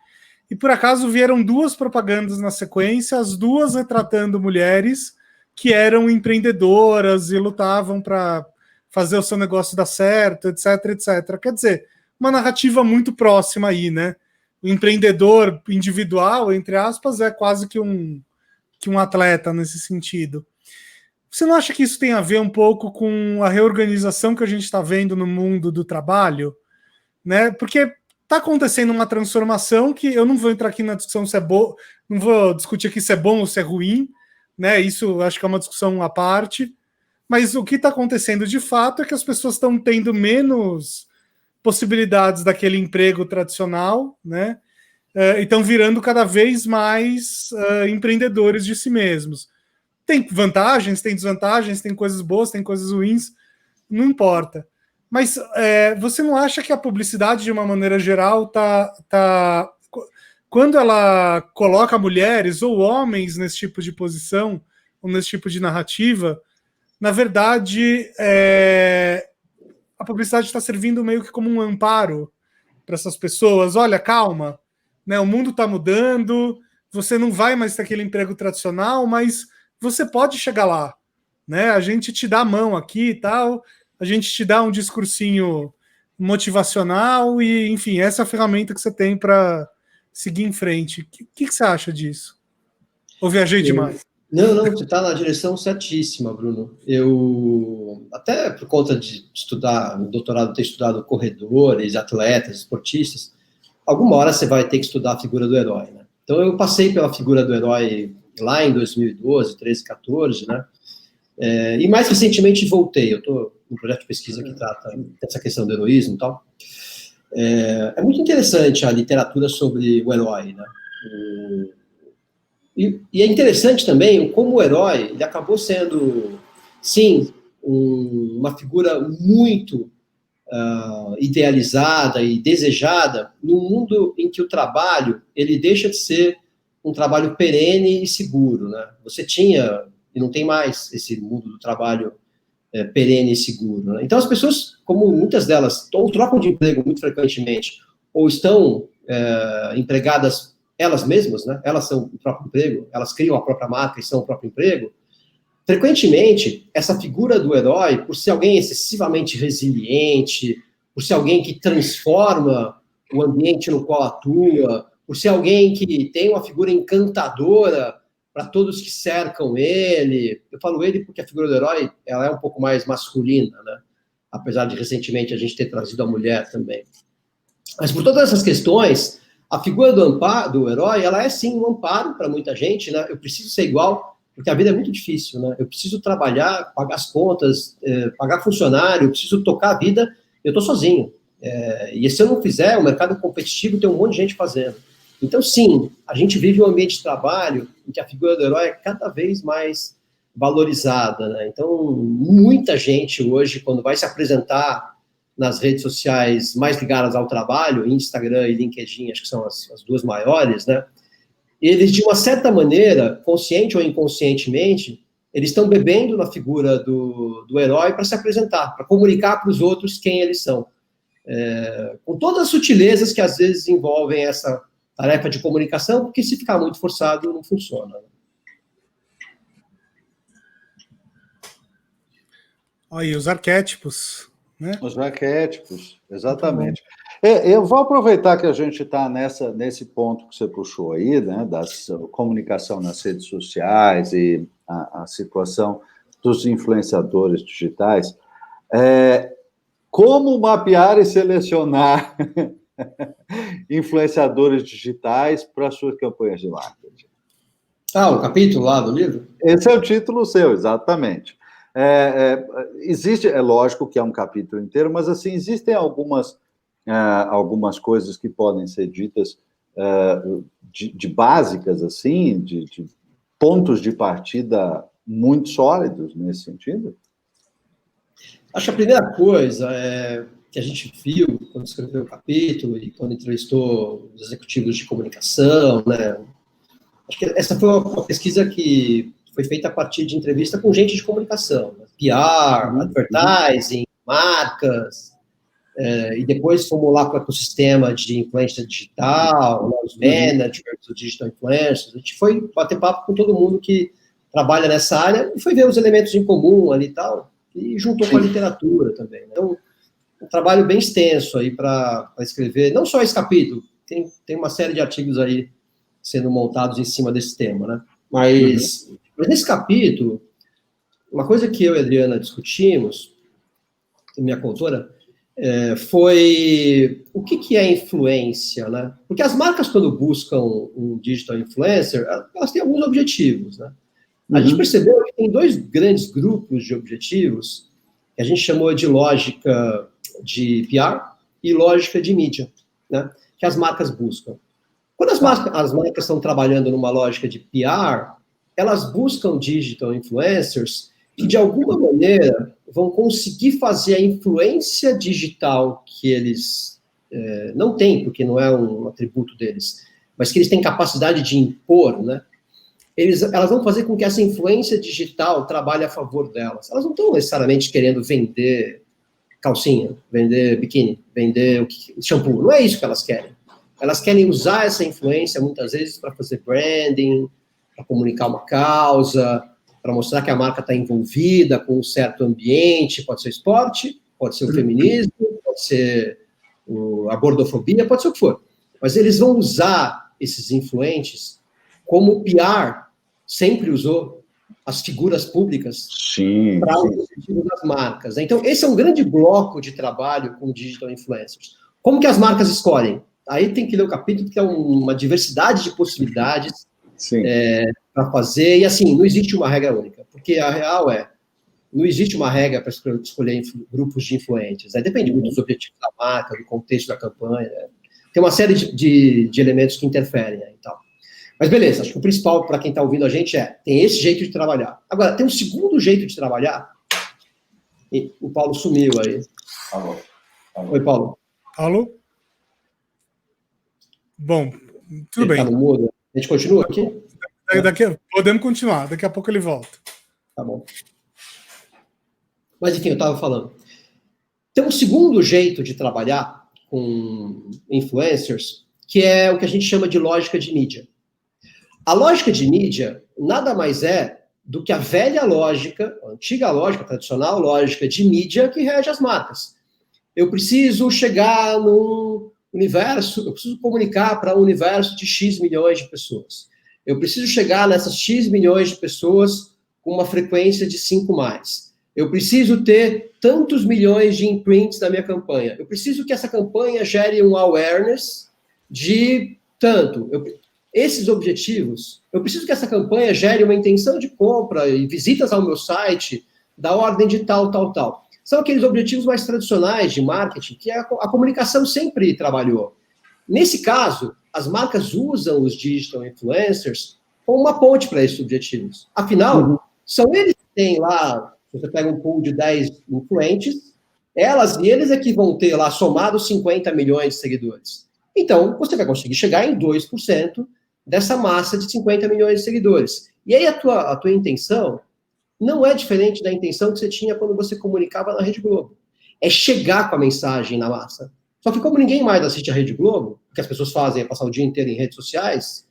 Speaker 1: e por acaso vieram duas propagandas na sequência, as duas retratando mulheres que eram empreendedoras e lutavam para fazer o seu negócio dar certo, etc, etc. Quer dizer, uma narrativa muito próxima aí, né? O empreendedor individual, entre aspas, é quase que um atleta nesse sentido. Você não acha que isso tem a ver um pouco com a reorganização que a gente está vendo no mundo do trabalho? Né? Porque está acontecendo uma transformação que eu não vou entrar aqui na discussão se é bom, não vou discutir aqui se é bom ou se é ruim, né? Isso acho que é uma discussão à parte. Mas o que está acontecendo de fato é que as pessoas estão tendo menos possibilidades daquele emprego tradicional, né? E estão virando cada vez mais empreendedores de si mesmos. Tem vantagens, tem desvantagens, tem coisas boas, tem coisas ruins, não importa. Mas você não acha que a publicidade, de uma maneira geral, tá quando ela coloca mulheres ou homens nesse tipo de posição, ou nesse tipo de narrativa, na verdade, a publicidade está servindo meio que como um amparo para essas pessoas. Olha, calma, né? O mundo está mudando, você não vai mais ter aquele emprego tradicional, mas você pode chegar lá, né? A gente te dá a mão aqui e tal, a gente te dá um discursinho motivacional e, enfim, essa é a ferramenta que você tem para seguir em frente. O que você acha disso? Ou viajei demais?
Speaker 3: Não, você está na direção certíssima, Bruno. Eu, até por conta de estudar, no doutorado, ter estudado corredores, atletas, esportistas, alguma hora você vai ter que estudar a figura do herói, né? Então, eu passei pela figura do herói lá em 2012, 13, 14, né? E mais recentemente voltei. Eu estou num projeto de pesquisa que trata dessa questão do heroísmo e tal. É muito interessante a literatura sobre o herói, né? E é interessante também como o herói ele acabou sendo, sim, uma figura muito idealizada e desejada num mundo em que o trabalho ele deixa de ser um trabalho perene e seguro, né? Você tinha e não tem mais esse mundo do trabalho perene e seguro, né? Então as pessoas, como muitas delas, ou trocam de emprego muito frequentemente, ou estão empregadas elas mesmas, né? Elas são o próprio emprego, elas criam a própria marca e são o próprio emprego. Frequentemente, essa figura do herói, por ser alguém excessivamente resiliente, por ser alguém que transforma o ambiente no qual atua, por ser alguém que tem uma figura encantadora para todos que cercam ele. Eu falo ele porque a figura do herói ela é um pouco mais masculina, né? Apesar de recentemente a gente ter trazido a mulher também. Mas por todas essas questões, a figura do herói, ela é sim um amparo para muita gente, né? Eu preciso ser igual, porque a vida é muito difícil, né? Eu preciso trabalhar, pagar as contas, pagar funcionário, eu preciso tocar a vida, eu estou sozinho. E se eu não fizer, o mercado competitivo tem um monte de gente fazendo. Então, sim, a gente vive um ambiente de trabalho em que a figura do herói é cada vez mais valorizada, né? Então, muita gente hoje, quando vai se apresentar nas redes sociais mais ligadas ao trabalho, Instagram e LinkedIn, acho que são as duas maiores, né? Eles, de uma certa maneira, consciente ou inconscientemente, eles estão bebendo na figura do herói para se apresentar, para comunicar para os outros quem eles são. Com todas as sutilezas que às vezes envolvem essa tarefa de comunicação, porque se ficar muito forçado, não funciona.
Speaker 1: Aí, os arquétipos, né?
Speaker 2: Os arquétipos, exatamente. Eu vou aproveitar que a gente está nesse ponto que você puxou aí, né, da comunicação nas redes sociais e a situação dos influenciadores digitais. Como mapear e selecionar influenciadores digitais para suas campanhas de marketing?
Speaker 3: O capítulo lá do livro?
Speaker 2: Esse é o título seu, exatamente. Existe, é lógico que é um capítulo inteiro, mas assim, existem algumas coisas que podem ser ditas de básicas, assim, de pontos de partida muito sólidos nesse sentido?
Speaker 3: Acho que a primeira coisa que a gente viu quando escreveu o capítulo e quando entrevistou os executivos de comunicação, né? Acho que essa foi uma pesquisa que foi feita a partir de entrevista com gente de comunicação, né? PR, advertising, marcas, e depois fomos lá para o ecossistema de influência digital, né, os managers, os digital influencers. A gente foi bater papo com todo mundo que trabalha nessa área e foi ver os elementos em comum ali e tal, e juntou com a literatura também. Então, um trabalho bem extenso aí para escrever, não só esse capítulo, tem uma série de artigos aí sendo montados em cima desse tema, né? Mas nesse capítulo, uma coisa que eu e a Adriana discutimos, minha consultora, foi o que é influência, né? Porque as marcas, quando buscam um digital influencer, elas têm alguns objetivos, né? A gente percebeu que tem dois grandes grupos de objetivos que a gente chamou de lógica de PR e lógica de mídia, né? Que as marcas buscam. Quando as marcas estão trabalhando numa lógica de PR, elas buscam digital influencers que, de alguma maneira, vão conseguir fazer a influência digital que eles não têm, porque não é um atributo deles, mas que eles têm capacidade de impor, né? Elas vão fazer com que essa influência digital trabalhe a favor delas. Elas não estão necessariamente querendo vender calcinha, vender biquíni, vender shampoo. Não é isso que elas querem. Elas querem usar essa influência, muitas vezes, para fazer branding, para comunicar uma causa, para mostrar que a marca está envolvida com um certo ambiente, pode ser esporte, pode ser o feminismo, pode ser a gordofobia, pode ser o que for. Mas eles vão usar esses influentes como o PR sempre usou as figuras públicas para o objetivo das marcas. Então, esse é um grande bloco de trabalho com digital influencers. Como que as marcas escolhem? Aí tem que ler o capítulo, porque é uma diversidade de possibilidades para fazer. E, assim, não existe uma regra única. Porque a real não existe uma regra para escolher grupos de influentes. Depende muito dos objetivos da marca, do contexto da campanha. Tem uma série de elementos que interferem e tal. Mas beleza, acho que o principal para quem está ouvindo a gente tem esse jeito de trabalhar. Agora, tem um segundo jeito de trabalhar. E o Paulo sumiu aí.
Speaker 2: Alô.
Speaker 3: Oi, Paulo.
Speaker 1: Alô? Bom, tudo bem.
Speaker 3: Tá no mudo. A gente continua aqui?
Speaker 1: Podemos continuar, daqui a pouco ele volta.
Speaker 3: Tá bom. Mas, enfim, eu estava falando. Tem um segundo jeito de trabalhar com influencers, que é o que a gente chama de lógica de mídia. A lógica de mídia nada mais é do que a velha lógica, a antiga lógica, a tradicional lógica de mídia que rege as marcas. Eu preciso chegar num universo, eu preciso comunicar para um universo de X milhões de pessoas. Eu preciso chegar nessas X milhões de pessoas com uma frequência de 5+. Eu preciso ter tantos milhões de imprints na minha campanha. Eu preciso que essa campanha gere um awareness de tanto. Esses objetivos, eu preciso que essa campanha gere uma intenção de compra e visitas ao meu site da ordem de tal. São aqueles objetivos mais tradicionais de marketing que a comunicação sempre trabalhou. Nesse caso, as marcas usam os digital influencers como uma ponte para esses objetivos. Afinal, são eles que têm lá, você pega um pool de 10 influentes, elas e eles é que vão ter lá somados 50 milhões de seguidores. Então, você vai conseguir chegar em 2% dessa massa de 50 milhões de seguidores. E aí a tua intenção não é diferente da intenção que você tinha quando você comunicava na Rede Globo. É chegar com a mensagem na massa. Só que como ninguém mais assiste a Rede Globo, o que as pessoas fazem é passar o dia inteiro em redes sociais,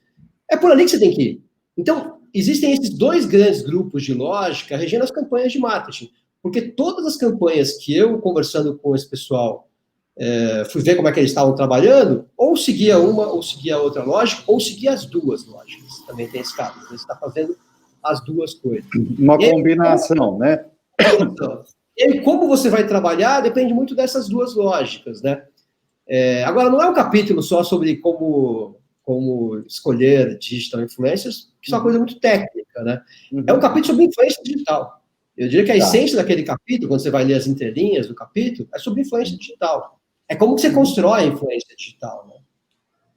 Speaker 3: é por ali que você tem que ir. Então, existem esses dois grandes grupos de lógica regendo as campanhas de marketing. Porque todas as campanhas que eu, conversando com esse pessoal, fui ver como é que eles estavam trabalhando, ou seguia uma, ou seguia outra lógica, ou seguia as duas lógicas. Também tem esse caso. Você está fazendo as duas coisas.
Speaker 2: Uma combinação, né?
Speaker 3: Então, e aí, como você vai trabalhar, depende muito dessas duas lógicas, né? Agora, não é um capítulo só sobre como escolher digital influencers, que isso é uma coisa muito técnica, né? É um capítulo sobre influência digital. Eu diria que a essência daquele capítulo, quando você vai ler as entrelinhas do capítulo, é sobre influência digital. É como que você constrói a influência digital, né?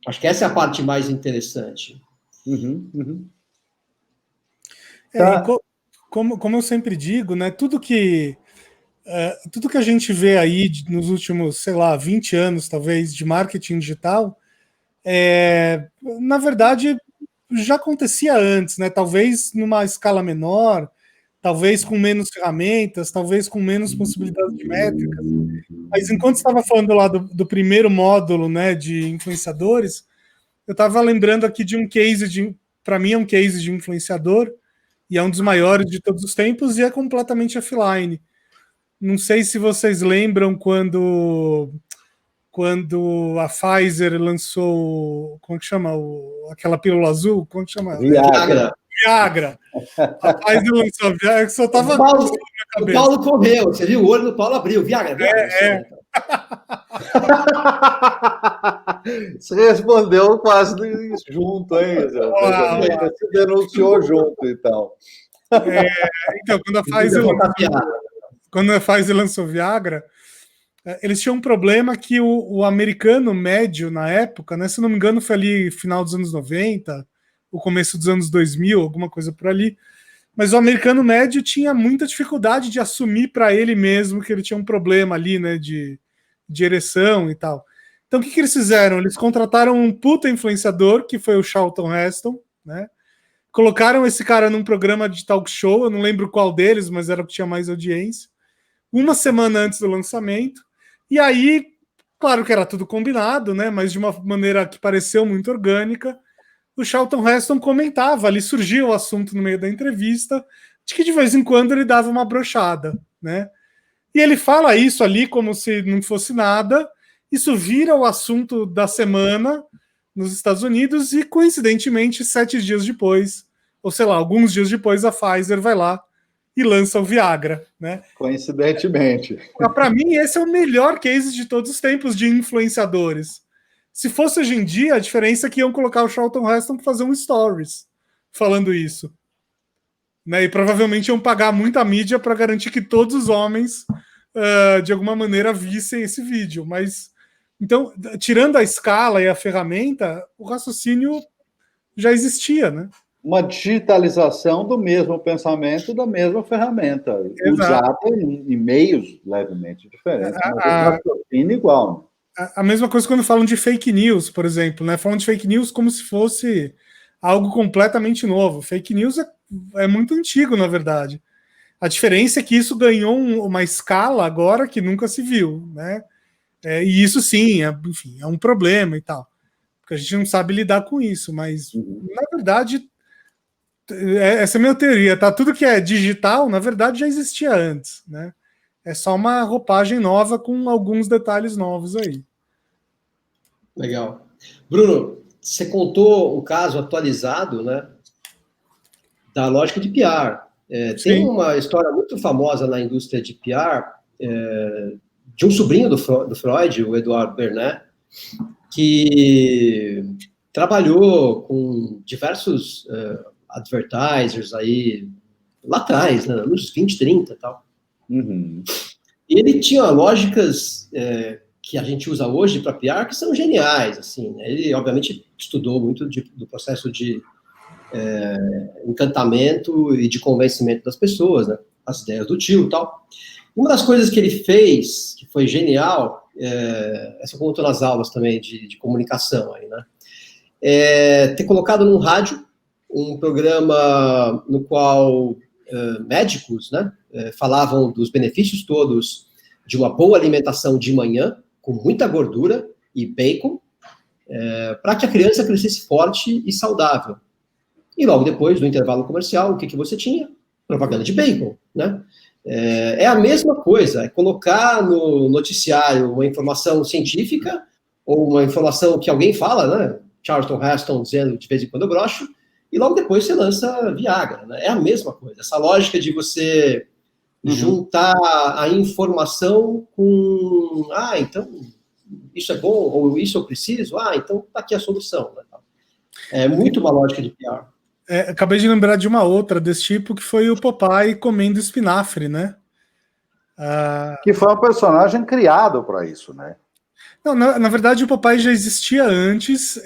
Speaker 3: Acho que essa é a parte mais interessante.
Speaker 1: Como eu sempre digo, né, tudo que a gente vê aí nos últimos, sei lá, 20 anos, talvez, de marketing digital, na verdade, já acontecia antes, né? Talvez numa escala menor, talvez com menos ferramentas, talvez com menos possibilidades de métricas. Mas enquanto estava falando lá do primeiro módulo, né, de influenciadores, eu estava lembrando aqui de um case para mim é um case de influenciador, e é um dos maiores de todos os tempos, e é completamente offline. Não sei se vocês lembram quando a Pfizer lançou, como que chama? Aquela pílula azul, como que chama?
Speaker 3: Viagra.
Speaker 1: A Pfizer lançou a Viagra, que só tava
Speaker 3: o Paulo correu, você viu? O olho do Paulo abriu. Viagra.
Speaker 2: Você respondeu quase junto, hein? Você denunciou junto, então.
Speaker 1: Então, quando a Pfizer lançou Viagra, eles tinham um problema que o americano médio, na época, né, se não me engano, foi ali final dos anos 90, o começo dos anos 2000, alguma coisa por ali, mas o americano médio tinha muita dificuldade de assumir para ele mesmo que ele tinha um problema ali, né, de ereção e tal. Então, o que eles fizeram? Eles contrataram um puta influenciador, que foi o Charlton Heston, né? Colocaram esse cara num programa de talk show, eu não lembro qual deles, mas era o que tinha mais audiência, uma semana antes do lançamento, e aí, claro que era tudo combinado, né? Mas de uma maneira que pareceu muito orgânica, o Charlton Heston comentava, ali surgiu o assunto no meio da entrevista, de que de vez em quando ele dava uma brochada, né? E ele fala isso ali como se não fosse nada, isso vira o assunto da semana nos Estados Unidos e, coincidentemente, 7 dias depois, ou sei lá, alguns dias depois, a Pfizer vai lá e lança o Viagra, né?
Speaker 2: Coincidentemente.
Speaker 1: Para mim, esse é o melhor case de todos os tempos de influenciadores. Se fosse hoje em dia, a diferença é que iam colocar o Charlton Heston para fazer um stories falando isso. Né? E provavelmente iam pagar muita mídia para garantir que todos os homens, de alguma maneira, vissem esse vídeo. Mas, então, tirando a escala e a ferramenta, o raciocínio já existia, né?
Speaker 2: Uma digitalização do mesmo pensamento, da mesma ferramenta, usada em meios levemente diferentes, mas o raciocínio igual.
Speaker 1: A mesma coisa quando falam de fake news, por exemplo, né? Falam de fake news como se fosse algo completamente novo. Fake news é muito antigo, na verdade. A diferença é que isso ganhou uma escala agora que nunca se viu, né? E isso sim, enfim, é um problema e tal. Porque a gente não sabe lidar com isso, mas, na verdade, essa é a minha teoria, tá? Tudo que é digital, na verdade, já existia antes, né? É só uma roupagem nova com alguns detalhes novos aí.
Speaker 3: Legal. Bruno, você contou o caso atualizado, né, da lógica de PR. Tem uma história muito famosa na indústria de PR, de um sobrinho do Freud, o Edouard Bernet, que trabalhou com diversos advertisers aí, lá atrás, né, nos 20, 30 e tal.
Speaker 2: Uhum.
Speaker 3: E ele tinha lógicas que a gente usa hoje para PR que são geniais, assim, né? Ele, obviamente, estudou muito do processo de encantamento e de convencimento das pessoas, né? As ideias do tio e tal. Uma das coisas que ele fez, que foi genial, essa eu conto nas aulas também de comunicação, aí, né? Ter colocado num rádio um programa no qual médicos, né, falavam dos benefícios todos de uma boa alimentação de manhã, com muita gordura e bacon, para que a criança crescesse forte e saudável. E logo depois, no intervalo comercial, o que você tinha? Propaganda de bacon, né? É a mesma coisa, é colocar no noticiário uma informação científica ou uma informação que alguém fala, né? Charlton Heston dizendo de vez em quando eu broxo, e logo depois você lança Viagra, né? É a mesma coisa. Essa lógica de você juntar a informação com, então isso é bom, ou isso eu preciso, então tá aqui a solução. Né? É muito uma lógica de PR.
Speaker 1: Acabei de lembrar de uma outra desse tipo, que foi o Popeye comendo espinafre, né?
Speaker 2: Que foi um personagem criado para isso, né?
Speaker 1: Não, na verdade o Popeye já existia antes,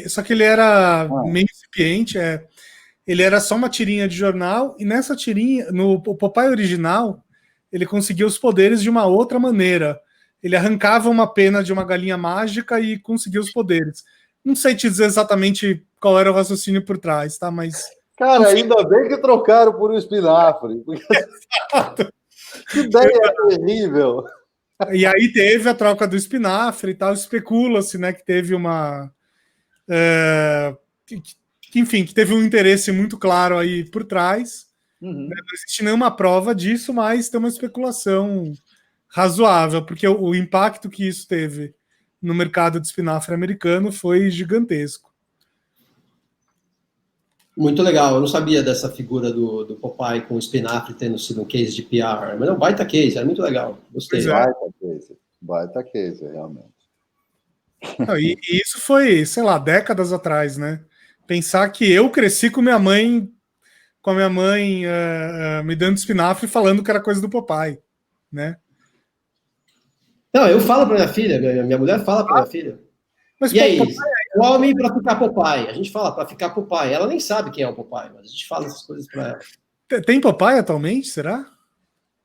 Speaker 1: só que ele era meio incipiente, ele era só uma tirinha de jornal, e nessa tirinha, no Popeye original, ele conseguia os poderes de uma outra maneira. Ele arrancava uma pena de uma galinha mágica e conseguia os poderes. Não sei te dizer exatamente qual era o raciocínio por trás, tá? Mas...
Speaker 2: Cara, ainda bem que trocaram por um espinafre. Que ideia terrível!
Speaker 1: E aí teve a troca do espinafre e tal, especula-se, né, que teve uma... enfim, que teve um interesse muito claro aí por trás. Não existe nenhuma prova disso, mas tem uma especulação razoável, porque o impacto que isso teve no mercado de espinafre americano foi gigantesco.
Speaker 3: Muito legal, eu não sabia dessa figura do Popeye com o espinafre tendo sido um case de PR, mas é um baita case, é muito legal, gostei.
Speaker 2: Baita case, realmente.
Speaker 1: E isso foi, sei lá, décadas atrás, né? Pensar que eu cresci com a minha mãe me dando espinafre falando que era coisa do Popeye, né?
Speaker 3: Não, eu falo para minha filha, minha mulher fala para minha filha. Mas e aí, come para ficar Popeye. A gente fala para ficar Popeye. Ela nem sabe quem é o Popeye, mas a gente fala essas coisas para ela.
Speaker 1: Tem Popeye atualmente, será?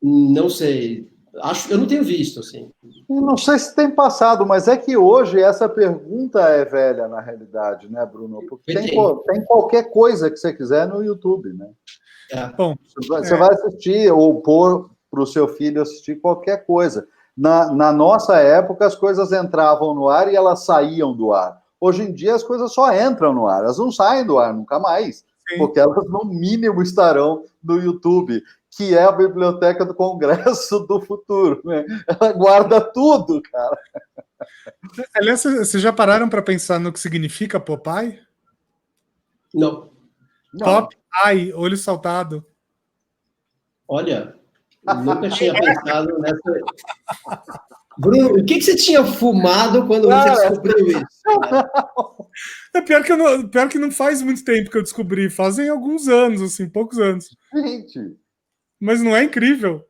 Speaker 3: Não sei. Eu não tenho visto, assim.
Speaker 2: Não sei se tem passado, mas é que hoje essa pergunta é velha, na realidade, né, Bruno? Porque tem qualquer coisa que você quiser no YouTube, né?
Speaker 1: Bom,
Speaker 2: você vai assistir ou pôr para o seu filho assistir qualquer coisa. Na nossa época, as coisas entravam no ar e elas saíam do ar. Hoje em dia, as coisas só entram no ar, elas não saem do ar nunca mais, porque elas, no mínimo, estarão no YouTube, que é a biblioteca do Congresso do futuro. Né? Ela guarda tudo, cara.
Speaker 1: Aliás, vocês já pararam para pensar no que significa Popeye?
Speaker 3: Não.
Speaker 1: Top Eye, olho saltado.
Speaker 3: Olha... Nunca tinha pensado nessa. Bruno, o que você tinha fumado quando você descobriu isso?
Speaker 1: Pior que não faz muito tempo que eu descobri, fazem alguns anos, assim, poucos anos.
Speaker 2: Gente.
Speaker 1: Mas não é incrível?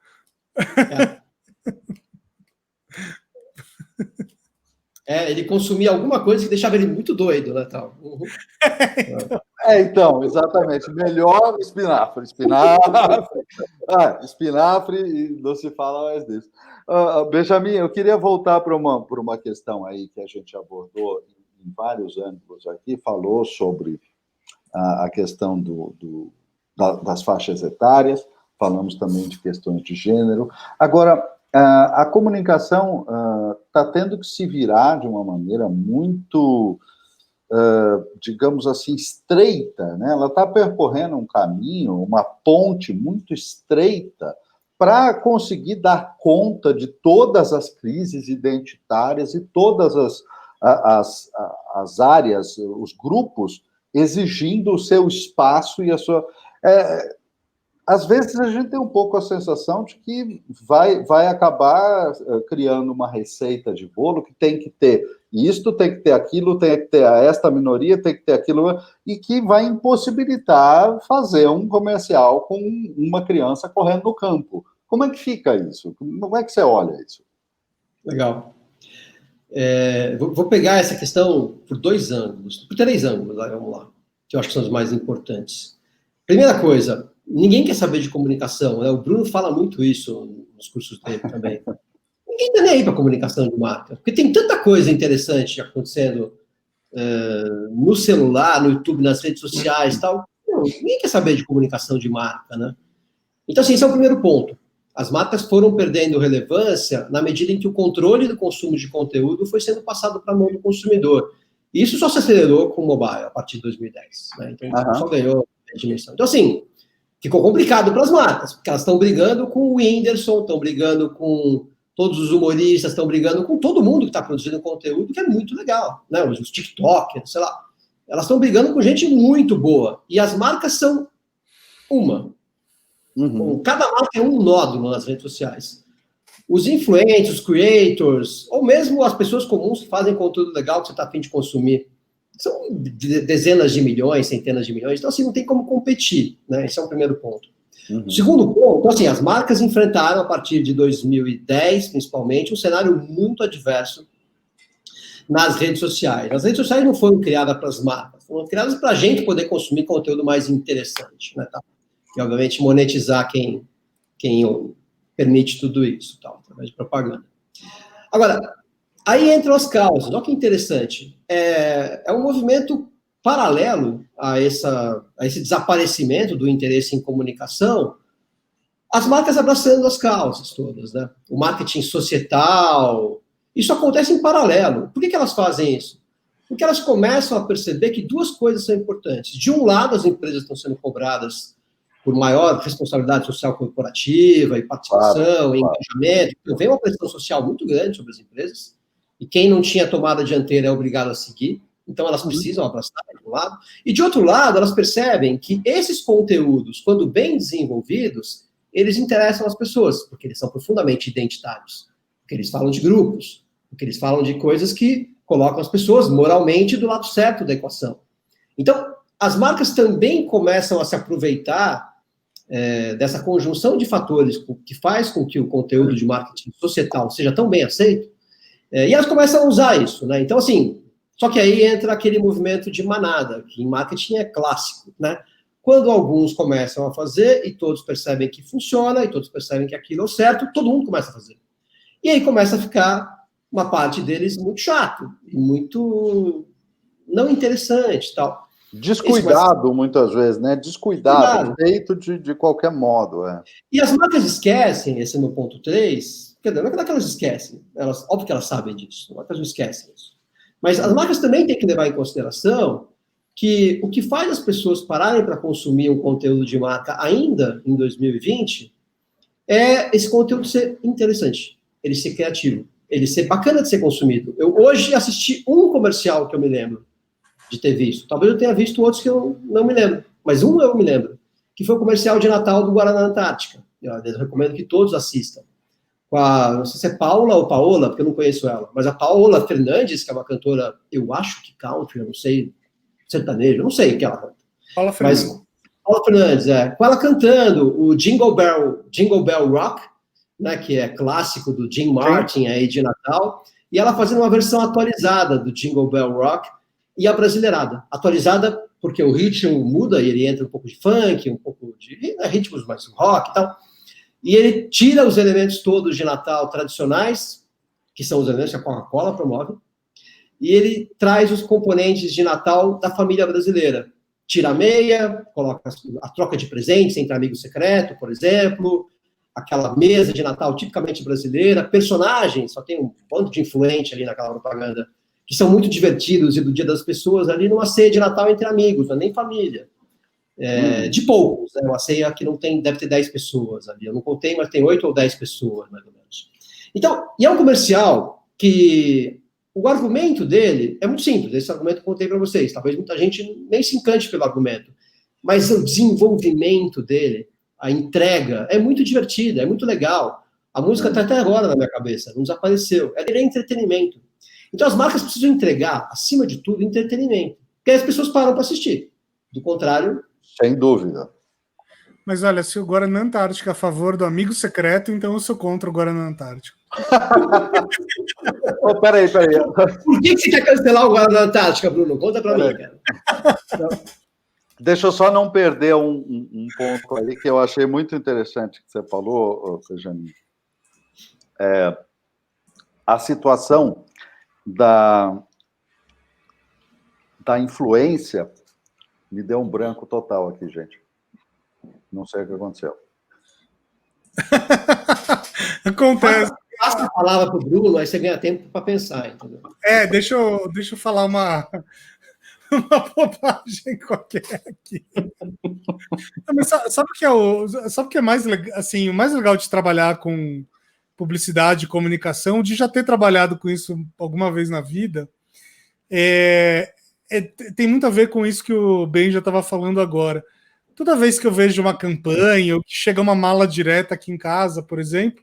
Speaker 3: Ele consumia alguma coisa que deixava ele muito doido, né, tal.
Speaker 2: Então, exatamente. Melhor espinafre. Espinafre e não se fala mais disso. Benjamin, eu queria voltar para uma questão aí que a gente abordou em vários ângulos aqui, falou sobre a questão das faixas etárias, falamos também de questões de gênero. Agora, a comunicação está tendo que se virar de uma maneira muito, digamos assim, estreita, né? Ela está percorrendo um caminho, uma ponte muito estreita para conseguir dar conta de todas as crises identitárias e todas as áreas, os grupos exigindo o seu espaço e a sua... Às vezes a gente tem um pouco a sensação de que vai acabar criando uma receita de bolo que tem que ter isto, tem que ter aquilo, tem que ter esta minoria, tem que ter aquilo, e que vai impossibilitar fazer um comercial com uma criança correndo no campo. Como é que fica isso? Como é que você olha isso?
Speaker 3: Legal. Vou pegar essa questão por 2 ângulos, por 3 ângulos, vamos lá, que eu acho que são os mais importantes. Primeira coisa, ninguém quer saber de comunicação, né? O Bruno fala muito isso nos cursos dele também. Ninguém está nem aí para comunicação de marca, porque tem tanta coisa interessante acontecendo no celular, no YouTube, nas redes sociais e tal. Ninguém quer saber de comunicação de marca, né? Então, assim, esse é o primeiro ponto. As marcas foram perdendo relevância na medida em que o controle do consumo de conteúdo foi sendo passado para a mão do consumidor. E isso só se acelerou com o mobile a partir de 2010. Né? Então, só ganhou a dimensão. Então, assim, ficou complicado para as marcas, porque elas estão brigando com o Whindersson, estão brigando com todos os humoristas, estão brigando com todo mundo que está produzindo conteúdo, que é muito legal, né? Os TikTokers, sei lá. Elas estão brigando com gente muito boa. E as marcas são uma. Cada marca é um nódulo nas redes sociais. Os influencers, os creators, ou mesmo as pessoas comuns que fazem conteúdo legal que você está a fim de consumir, são dezenas de milhões, centenas de milhões. Então, assim, não tem como competir, né? Esse é o primeiro ponto. O segundo ponto, então, assim, as marcas enfrentaram, a partir de 2010, principalmente, um cenário muito adverso nas redes sociais. As redes sociais não foram criadas para as marcas, foram criadas para a gente poder consumir conteúdo mais interessante, né? Tá? E, obviamente, monetizar quem permite tudo isso, tá? Através de propaganda. Agora, aí entram as causas. Olha que interessante. É um movimento paralelo a esse desaparecimento do interesse em comunicação, as marcas abraçando as causas todas, né? O marketing societal, isso acontece em paralelo. Por que elas fazem isso? Porque elas começam a perceber que duas coisas são importantes. De um lado, as empresas estão sendo cobradas por maior responsabilidade social corporativa e participação, e engajamento. Então, vem uma pressão social muito grande sobre as empresas, e quem não tinha tomado a dianteira é obrigado a seguir. Então, elas precisam abraçar, de um lado. E, de outro lado, elas percebem que esses conteúdos, quando bem desenvolvidos, eles interessam as pessoas, porque eles são profundamente identitários, porque eles falam de grupos, porque eles falam de coisas que colocam as pessoas moralmente do lado certo da equação. Então, as marcas também começam a se aproveitar dessa conjunção de fatores que faz com que o conteúdo de marketing societal seja tão bem aceito, e elas começam a usar isso, né? Então, assim, só que aí entra aquele movimento de manada, que em marketing é clássico, né? Quando alguns começam a fazer e todos percebem que funciona, e todos percebem que aquilo é o certo, todo mundo começa a fazer. E aí começa a ficar uma parte deles muito chato, e muito não interessante e tal.
Speaker 2: Descuidado, muitas vezes, né? Descuidado, feito de qualquer modo.
Speaker 3: E as marcas esquecem, esse é o meu ponto 3, quer dizer, não é que elas esquecem, óbvio que elas sabem disso, não é que elas não esquecem isso. Mas as marcas também têm que levar em consideração que o que faz as pessoas pararem para consumir um conteúdo de marca ainda em 2020 é esse conteúdo ser interessante, ele ser criativo, ele ser bacana de ser consumido. Eu hoje assisti um comercial que eu me lembro de ter visto. Talvez eu tenha visto outros que eu não me lembro, mas um eu me lembro, que foi o comercial de Natal do Guaraná Antártica. Eu recomendo que todos assistam. Não sei se é Paula ou Paola, porque eu não conheço ela, mas a Paola Fernandes, que é uma cantora, eu acho que country, eu não sei, sertanejo, eu não sei o que ela canta.
Speaker 1: Paula Fernandes.
Speaker 3: Paula Fernandes, com ela cantando o Jingle Bell Rock, né, que é clássico do Jim Martin aí de Natal, e ela fazendo uma versão atualizada do Jingle Bell Rock, e a brasileirada. Atualizada porque o ritmo muda, e ele entra um pouco de funk, um pouco de ritmos mais rock e tal, e ele tira os elementos todos de Natal tradicionais, que são os elementos que a Coca-Cola promove, e ele traz os componentes de Natal da família brasileira. Tira a meia, coloca a troca de presentes entre amigo secreto, por exemplo, aquela mesa de Natal tipicamente brasileira, personagens, só tem um bando de influente ali naquela propaganda, que são muito divertidos, e do Dia das Pessoas ali numa ceia de Natal entre amigos, não é nem família. De poucos, né? Uma ceia que não tem, deve ter 10 pessoas ali. Eu não contei, mas tem 8 ou 10 pessoas, mais ou menos. Então, e é um comercial que o argumento dele é muito simples, esse argumento que eu contei para vocês. Talvez muita gente nem se encante pelo argumento, mas o desenvolvimento dele, a entrega, é muito divertida, é muito legal. A música está até agora na minha cabeça, não desapareceu. Ele é entretenimento. Então, as marcas precisam entregar, acima de tudo, entretenimento. Porque aí as pessoas param para assistir. Do contrário...
Speaker 2: Sem dúvida.
Speaker 1: Mas olha, se o Guaraná Antártica é a favor do amigo secreto, então eu sou contra o Guaraná Antártica.
Speaker 2: Peraí.
Speaker 3: Por que você quer cancelar o Guaraná Antártica, Bruno? Conta para mim, cara.
Speaker 2: Deixa eu só não perder um ponto aí que eu achei muito interessante que você falou, Feijani. A situação da influência me deu um branco total aqui, gente. Não sei o que aconteceu.
Speaker 1: Acontece.
Speaker 3: Passa a palavra para o Bruno, aí você ganha tempo para pensar, entendeu?
Speaker 1: Deixa eu falar uma bobagem qualquer aqui. Não, mas sabe o que é mais legal, assim, o mais legal de trabalhar com publicidade e comunicação, de já ter trabalhado com isso alguma vez na vida, tem muito a ver com isso que o Ben já estava falando agora. Toda vez que eu vejo uma campanha ou que chega uma mala direta aqui em casa, por exemplo,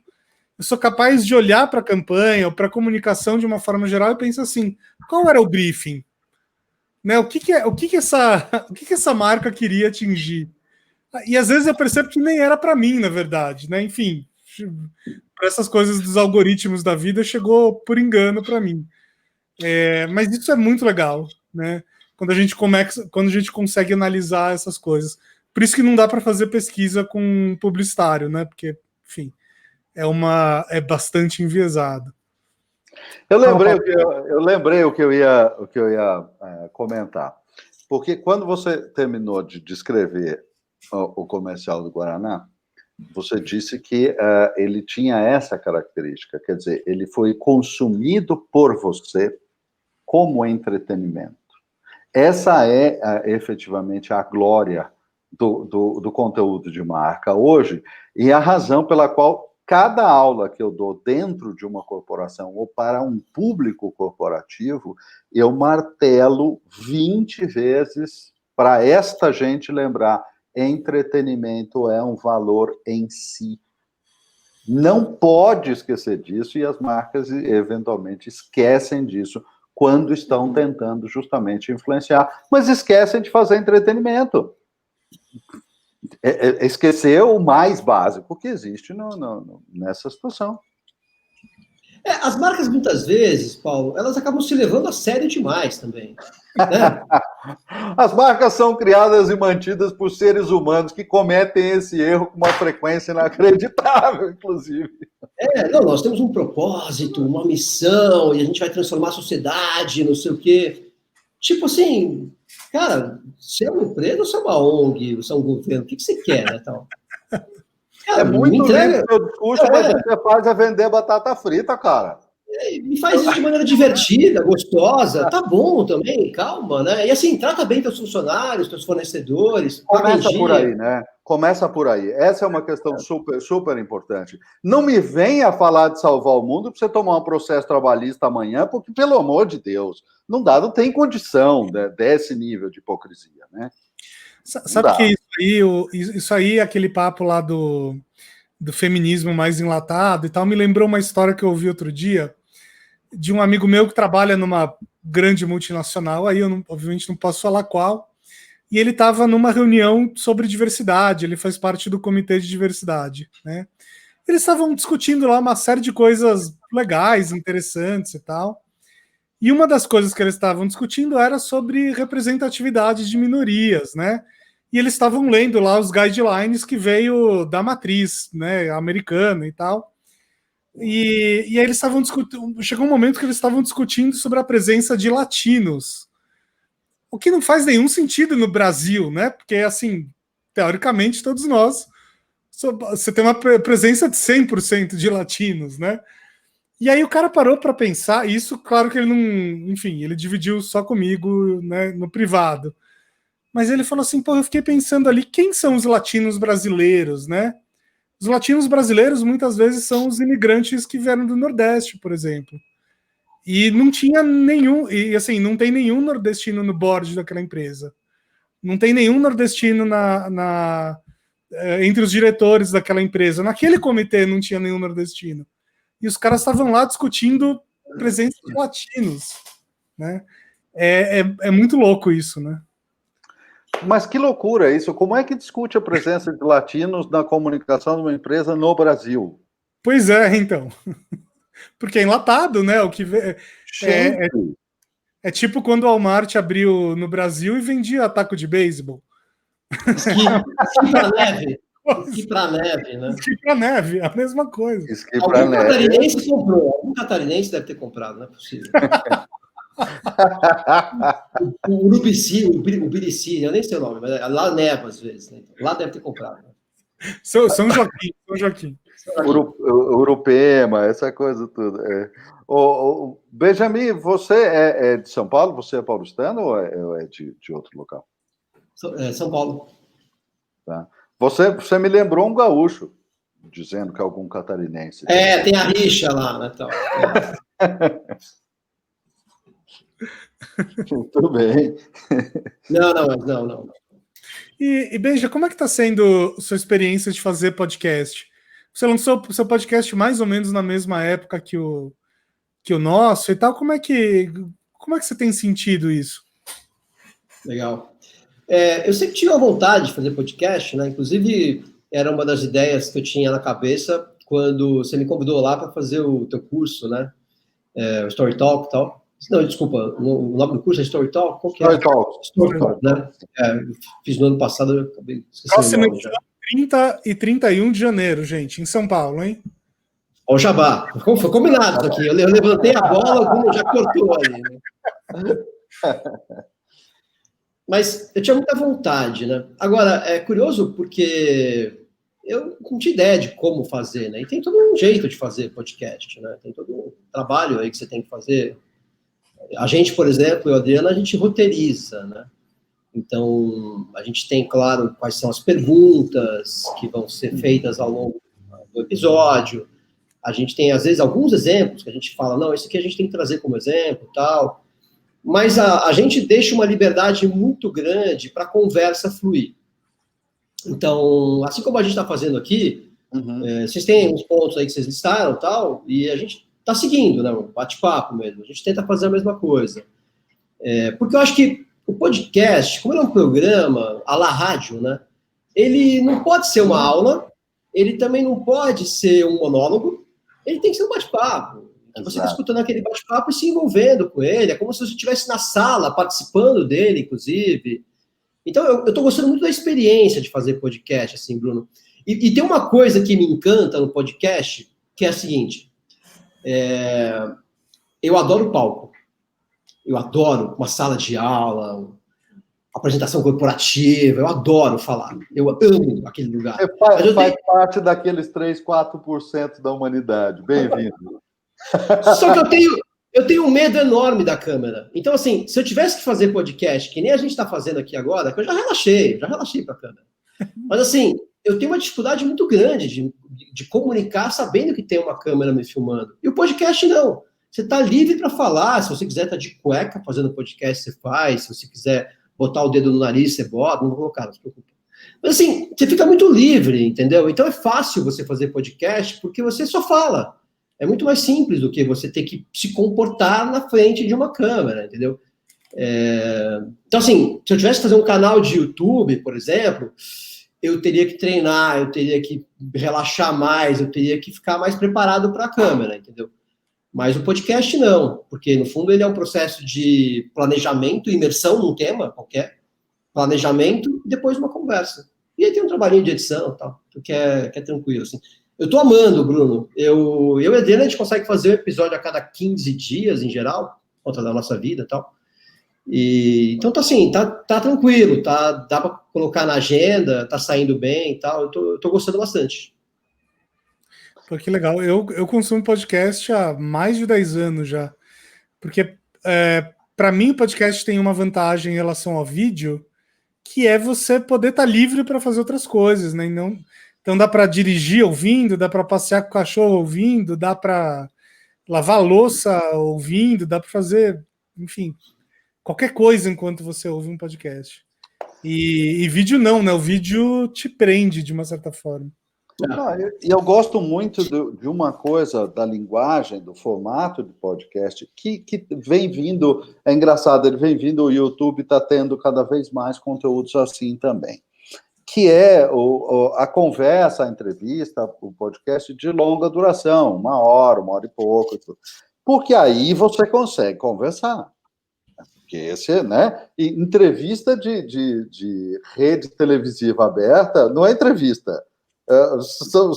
Speaker 1: eu sou capaz de olhar para a campanha ou para a comunicação de uma forma geral e pensar assim, qual era o briefing? Né? O que essa marca queria atingir? E às vezes eu percebo que nem era para mim, na verdade. Né? Enfim, para essas coisas dos algoritmos da vida, chegou por engano para mim. Mas isso é muito legal, né? Quando a gente consegue analisar essas coisas. Por isso que não dá para fazer pesquisa com publicitário, né? Porque, enfim, é bastante enviesado.
Speaker 2: Eu lembrei o que eu ia comentar. Porque quando você terminou de descrever o comercial do Guaraná, você disse que ele tinha essa característica, quer dizer, ele foi consumido por você como entretenimento. Essa é efetivamente a glória do conteúdo de marca hoje, e a razão pela qual cada aula que eu dou dentro de uma corporação ou para um público corporativo, eu martelo 20 vezes para esta gente lembrar: entretenimento é um valor em si. Não pode esquecer disso, e as marcas eventualmente esquecem disso quando estão tentando justamente influenciar, mas esquecem de fazer entretenimento. Esquecer o mais básico que existe nessa situação.
Speaker 3: As marcas, muitas vezes, Paulo, elas acabam se levando a sério demais também. Né?
Speaker 2: As marcas são criadas e mantidas por seres humanos que cometem esse erro com uma frequência inacreditável, inclusive.
Speaker 3: Nós temos um propósito, uma missão, e a gente vai transformar a sociedade, não sei o quê. Tipo assim, cara, se é uma empresa ou se é uma ONG, ou se é um governo, o que você quer, né, tal?
Speaker 2: Cara, muito lindo o seu discurso, mas o que você faz é vender batata frita, cara.
Speaker 3: E faz isso de maneira divertida, gostosa, tá bom também, calma, né? E assim, trata bem teus funcionários, teus fornecedores.
Speaker 2: Começa por aí, né? Começa por aí. Essa é uma questão super, super importante. Não me venha falar de salvar o mundo para você tomar um processo trabalhista amanhã, porque, pelo amor de Deus, não tem condição desse nível de hipocrisia, né?
Speaker 1: Sabe que isso aí, aquele papo lá do feminismo mais enlatado e tal, me lembrou uma história que eu ouvi outro dia de um amigo meu que trabalha numa grande multinacional, aí eu obviamente não posso falar qual, e ele estava numa reunião sobre diversidade, ele faz parte do comitê de diversidade, né? Eles estavam discutindo lá uma série de coisas legais, interessantes e tal, e uma das coisas que eles estavam discutindo era sobre representatividade de minorias, né? E eles estavam lendo lá os guidelines que veio da matriz, né, americana e tal. E aí eles estavam discutindo. Chegou um momento que eles estavam discutindo sobre a presença de latinos. O que não faz nenhum sentido no Brasil, né? Porque, assim, teoricamente, todos nós. Você tem uma presença de 100% de latinos, né? E aí o cara parou para pensar. Isso, claro que ele não. Enfim, ele dividiu só comigo, né, no privado. Mas ele falou assim, pô, eu fiquei pensando ali, quem são os latinos brasileiros, né? Os latinos brasileiros, muitas vezes, são os imigrantes que vieram do Nordeste, por exemplo. E não tinha nenhum, e assim, não tem nenhum nordestino no board daquela empresa. Não tem nenhum nordestino entre os diretores daquela empresa. Naquele comitê não tinha nenhum nordestino. E os caras estavam lá discutindo presença de latinos, né? É muito louco isso, né?
Speaker 2: Mas que loucura isso! Como é que discute a presença de latinos na comunicação de uma empresa no Brasil?
Speaker 1: Pois é, então. Porque é enlatado, né? O que é tipo quando o Walmart abriu no Brasil e vendia taco de beisebol.
Speaker 3: Esqui pra neve. Esqui pra neve, né?
Speaker 1: Esqui pra neve, a mesma coisa.
Speaker 3: Algum catarinense comprou. Algum catarinense deve ter comprado, não é possível. O Urubici, o Birici, eu nem sei o nome, mas lá neva às vezes, né? Lá deve ter comprado.
Speaker 1: São Joaquim.
Speaker 2: Urupema, essa coisa toda. Benjamin, você é de São Paulo? Você é paulistano ou é de outro local?
Speaker 3: São Paulo.
Speaker 2: Tá. Você me lembrou um gaúcho, dizendo que é algum catarinense.
Speaker 3: Tem a rixa lá, né? Então,
Speaker 2: Muito bem.
Speaker 3: Não.
Speaker 1: E Benja, como é que está sendo a sua experiência de fazer podcast? Você lançou o seu podcast mais ou menos na mesma época que o nosso e tal. Como é que você tem sentido isso?
Speaker 3: Legal. Eu sempre tive a vontade de fazer podcast, né? Inclusive, era uma das ideias que eu tinha na cabeça quando você me convidou lá para fazer o teu curso, né? O Story Talk e tal. Não, desculpa, o nome do curso é Story Talk? Qual que é? Story Talk, né? Fiz no ano passado, eu acabei esquecendo o nome já.
Speaker 1: 30 e 31 de janeiro, gente, em São Paulo, hein?
Speaker 3: Ó, o Jabá. Foi combinado isso aqui. Eu levantei a bola, o Bruno já cortou ali. Né? Mas eu tinha muita vontade, né? Agora, é curioso porque eu não tinha ideia de como fazer, né? E tem todo um jeito de fazer podcast, né? Tem todo um trabalho aí que você tem que fazer. A gente, por exemplo, eu e a Adriana, a gente roteiriza, né? Então, a gente tem, claro, quais são as perguntas que vão ser feitas ao longo do episódio. A gente tem, às vezes, alguns exemplos que a gente fala, não, isso aqui a gente tem que trazer como exemplo e tal. Mas a gente deixa uma liberdade muito grande para a conversa fluir. Então, assim como a gente está fazendo aqui, vocês têm uns pontos aí que vocês listaram e tal, e a gente está seguindo, né, um bate-papo mesmo. A gente tenta fazer a mesma coisa. Porque eu acho que o podcast, como ele é um programa à la rádio, né, ele não pode ser uma aula, ele também não pode ser um monólogo, ele tem que ser um bate-papo. Você está escutando aquele bate-papo e se envolvendo com ele, é como se você estivesse na sala, participando dele, inclusive. Então, eu estou gostando muito da experiência de fazer podcast, assim, Bruno. E tem uma coisa que me encanta no podcast, que é a seguinte, eu adoro palco. Eu adoro uma sala de aula, apresentação corporativa, eu adoro falar. Eu amo aquele lugar.
Speaker 2: Faz parte daqueles 3, 4% da humanidade. Bem-vindo.
Speaker 3: Só que eu tenho um medo enorme da câmera. Então, assim, se eu tivesse que fazer podcast, que nem a gente está fazendo aqui agora, que eu já relaxei para a câmera. Mas, assim, eu tenho uma dificuldade muito grande de comunicar sabendo que tem uma câmera me filmando. E o podcast, não. Você está livre para falar. Se você quiser estar de cueca fazendo podcast, você faz. Se você quiser botar o dedo no nariz, você bota. Não vou colocar, não se preocupe. Mas, assim, você fica muito livre, entendeu? Então, é fácil você fazer podcast porque você só fala. É muito mais simples do que você ter que se comportar na frente de uma câmera, entendeu? Então, assim, se eu tivesse que fazer um canal de YouTube, por exemplo, eu teria que treinar, eu teria que relaxar mais, eu teria que ficar mais preparado para a câmera, entendeu? Mas o podcast não, porque, no fundo, ele é um processo de planejamento, imersão num tema qualquer, planejamento e depois uma conversa. E aí tem um trabalhinho de edição e tal, que é tranquilo, assim. Eu tô amando, Bruno. Eu e a Adriana, a gente consegue fazer um episódio a cada 15 dias, em geral, conta da nossa vida e tal. Então, tá assim, tá tranquilo, dá para colocar na agenda, tá saindo bem e tal. Eu tô gostando bastante.
Speaker 1: Pô, que legal. Eu consumo podcast há mais de 10 anos já. Porque, para mim, o podcast tem uma vantagem em relação ao vídeo, que é você poder estar livre para fazer outras coisas, né? Então dá para dirigir ouvindo, dá para passear com o cachorro ouvindo, dá para lavar a louça ouvindo, dá para fazer, enfim, qualquer coisa enquanto você ouve um podcast. E vídeo não, né? O vídeo te prende de uma certa forma.
Speaker 2: E eu gosto muito de uma coisa da linguagem, do formato de podcast, que vem vindo, é engraçado, ele vem vindo, o YouTube está tendo cada vez mais conteúdos assim também, que é a conversa, a entrevista, o podcast de longa duração, 1 hora, 1 hora e pouco, porque aí você consegue conversar. Porque esse, né? E entrevista de rede televisiva aberta não é entrevista.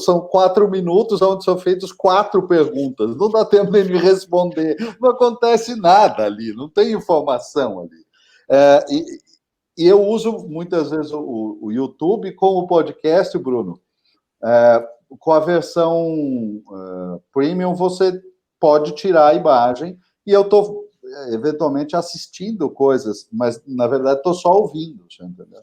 Speaker 2: São 4 minutos onde são feitas 4 perguntas. Não dá tempo nem de responder. Não acontece nada ali, não tem informação ali. E eu uso muitas vezes o YouTube como podcast, Bruno. com a versão premium, você pode tirar a imagem, e eu estou eventualmente assistindo coisas, mas, na verdade, estou só ouvindo, você entendeu?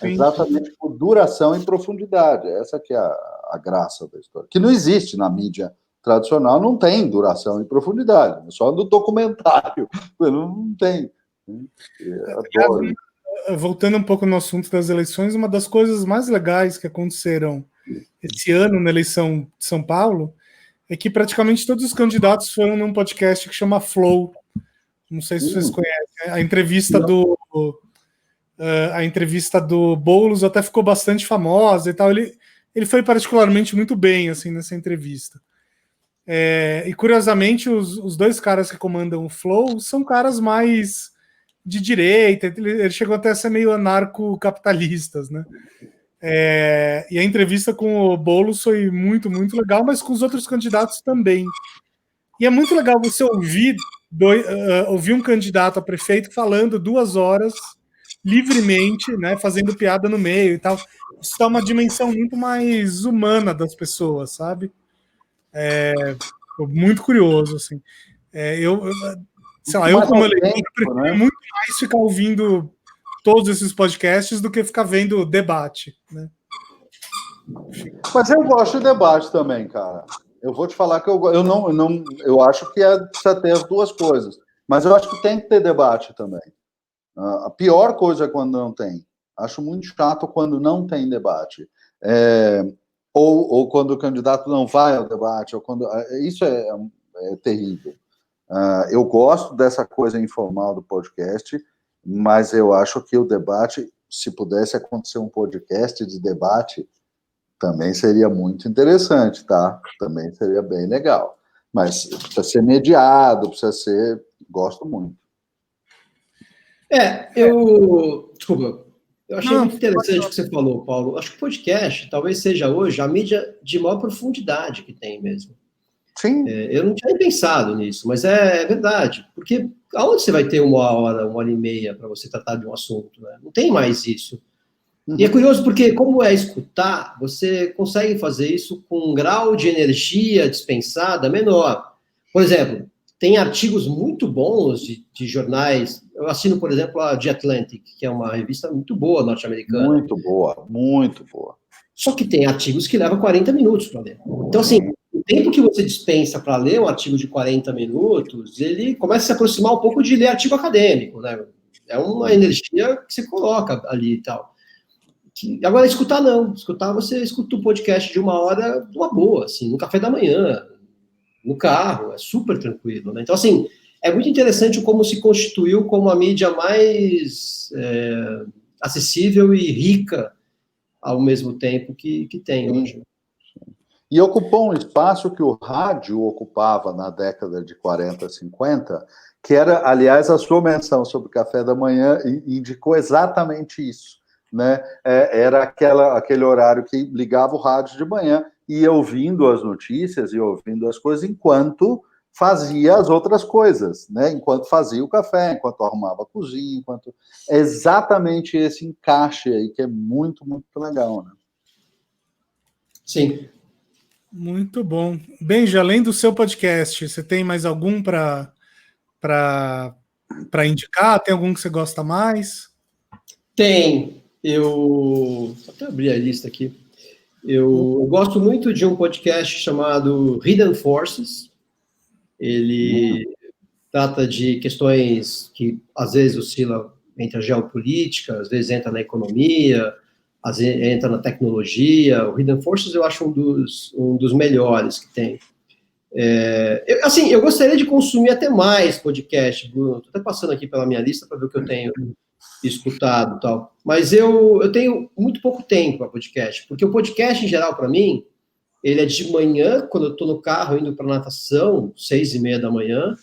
Speaker 2: Exatamente por duração e profundidade. Essa que é a graça da história. Que não existe na mídia tradicional, não tem duração e profundidade. Só no documentário. Não tem. Eu adoro.
Speaker 1: Voltando um pouco no assunto das eleições, uma das coisas mais legais que aconteceram esse ano na eleição de São Paulo é que praticamente todos os candidatos foram num podcast que chama Flow. Não sei se vocês conhecem. A entrevista do Boulos até ficou bastante famosa e tal. Ele foi particularmente muito bem assim nessa entrevista. E curiosamente, os dois caras que comandam o Flow são caras mais de direita. Ele chegou até a ser meio anarco-capitalistas, né? E a entrevista com o Boulos foi muito, muito legal, mas com os outros candidatos também. E é muito legal você ouvir um candidato a prefeito falando 2 horas livremente, né, fazendo piada no meio e tal. Isso dá uma dimensão muito mais humana das pessoas, sabe? Muito curioso, assim. Sei lá, eu como eleitor, prefiro muito mais ficar ouvindo todos esses podcasts do que ficar vendo debate, né?
Speaker 2: Mas eu gosto de debate também, cara. Eu vou te falar que eu acho que precisa ter as duas coisas. Mas eu acho que tem que ter debate também. A pior coisa é quando não tem. Acho muito chato quando não tem debate. Ou quando o candidato não vai ao debate. Isso é terrível. Eu gosto dessa coisa informal do podcast, mas eu acho que o debate, se pudesse acontecer um podcast de debate, também seria muito interessante, tá? Também seria bem legal. Mas precisa ser mediado, precisa ser... Gosto muito.
Speaker 3: Desculpa. Eu achei muito interessante o que você falou, Paulo. Acho que o podcast talvez seja hoje a mídia de maior profundidade que tem mesmo.
Speaker 2: Sim.
Speaker 3: Eu não tinha pensado nisso, mas é verdade. Porque aonde você vai ter 1 hora, 1h30 para você tratar de um assunto? Né? Não tem mais isso. E é curioso porque, como é escutar, você consegue fazer isso com um grau de energia dispensada menor. Por exemplo, tem artigos muito bons de jornais. Eu assino, por exemplo, a The Atlantic, que é uma revista muito boa norte-americana.
Speaker 2: Muito boa, muito boa.
Speaker 3: Só que tem artigos que levam 40 minutos para ler. Então, assim, o tempo que você dispensa para ler um artigo de 40 minutos, ele começa a se aproximar um pouco de ler artigo acadêmico, né? É uma energia que você coloca ali e tal. Agora, escutar não. Escutar, você escuta um podcast de 1 hora numa boa, assim, no café da manhã, no carro, é super tranquilo, né? Então, assim, é muito interessante como se constituiu como a mídia mais acessível e rica ao mesmo tempo que tem hoje.
Speaker 2: E ocupou um espaço que o rádio ocupava na década de 40, 50, que era, aliás, a sua menção sobre o café da manhã indicou exatamente isso. Né? Era aquele horário que ligava o rádio de manhã e ia ouvindo as notícias e ouvindo as coisas enquanto fazia as outras coisas, né? Enquanto fazia o café, enquanto arrumava a cozinha, É exatamente esse encaixe aí que é muito, muito legal, né?
Speaker 3: Sim.
Speaker 1: Muito bom. Benja, além do seu podcast, você tem mais algum para indicar? Tem algum que você gosta mais?
Speaker 3: Tem. Vou até abrir a lista aqui. Eu gosto muito de um podcast chamado Hidden Forces. Ele trata de questões que às vezes oscilam entre a geopolítica, às vezes entra na economia, às vezes entra na tecnologia. O Hidden Forces eu acho um dos melhores que tem. Eu gostaria de consumir até mais podcast, Bruno. Estou até passando aqui pela minha lista para ver o que eu tenho escutado e tal. Mas eu tenho muito pouco tempo para podcast, porque o podcast, em geral, para mim, ele é de manhã, quando eu estou no carro indo para natação, 6h30 da manhã,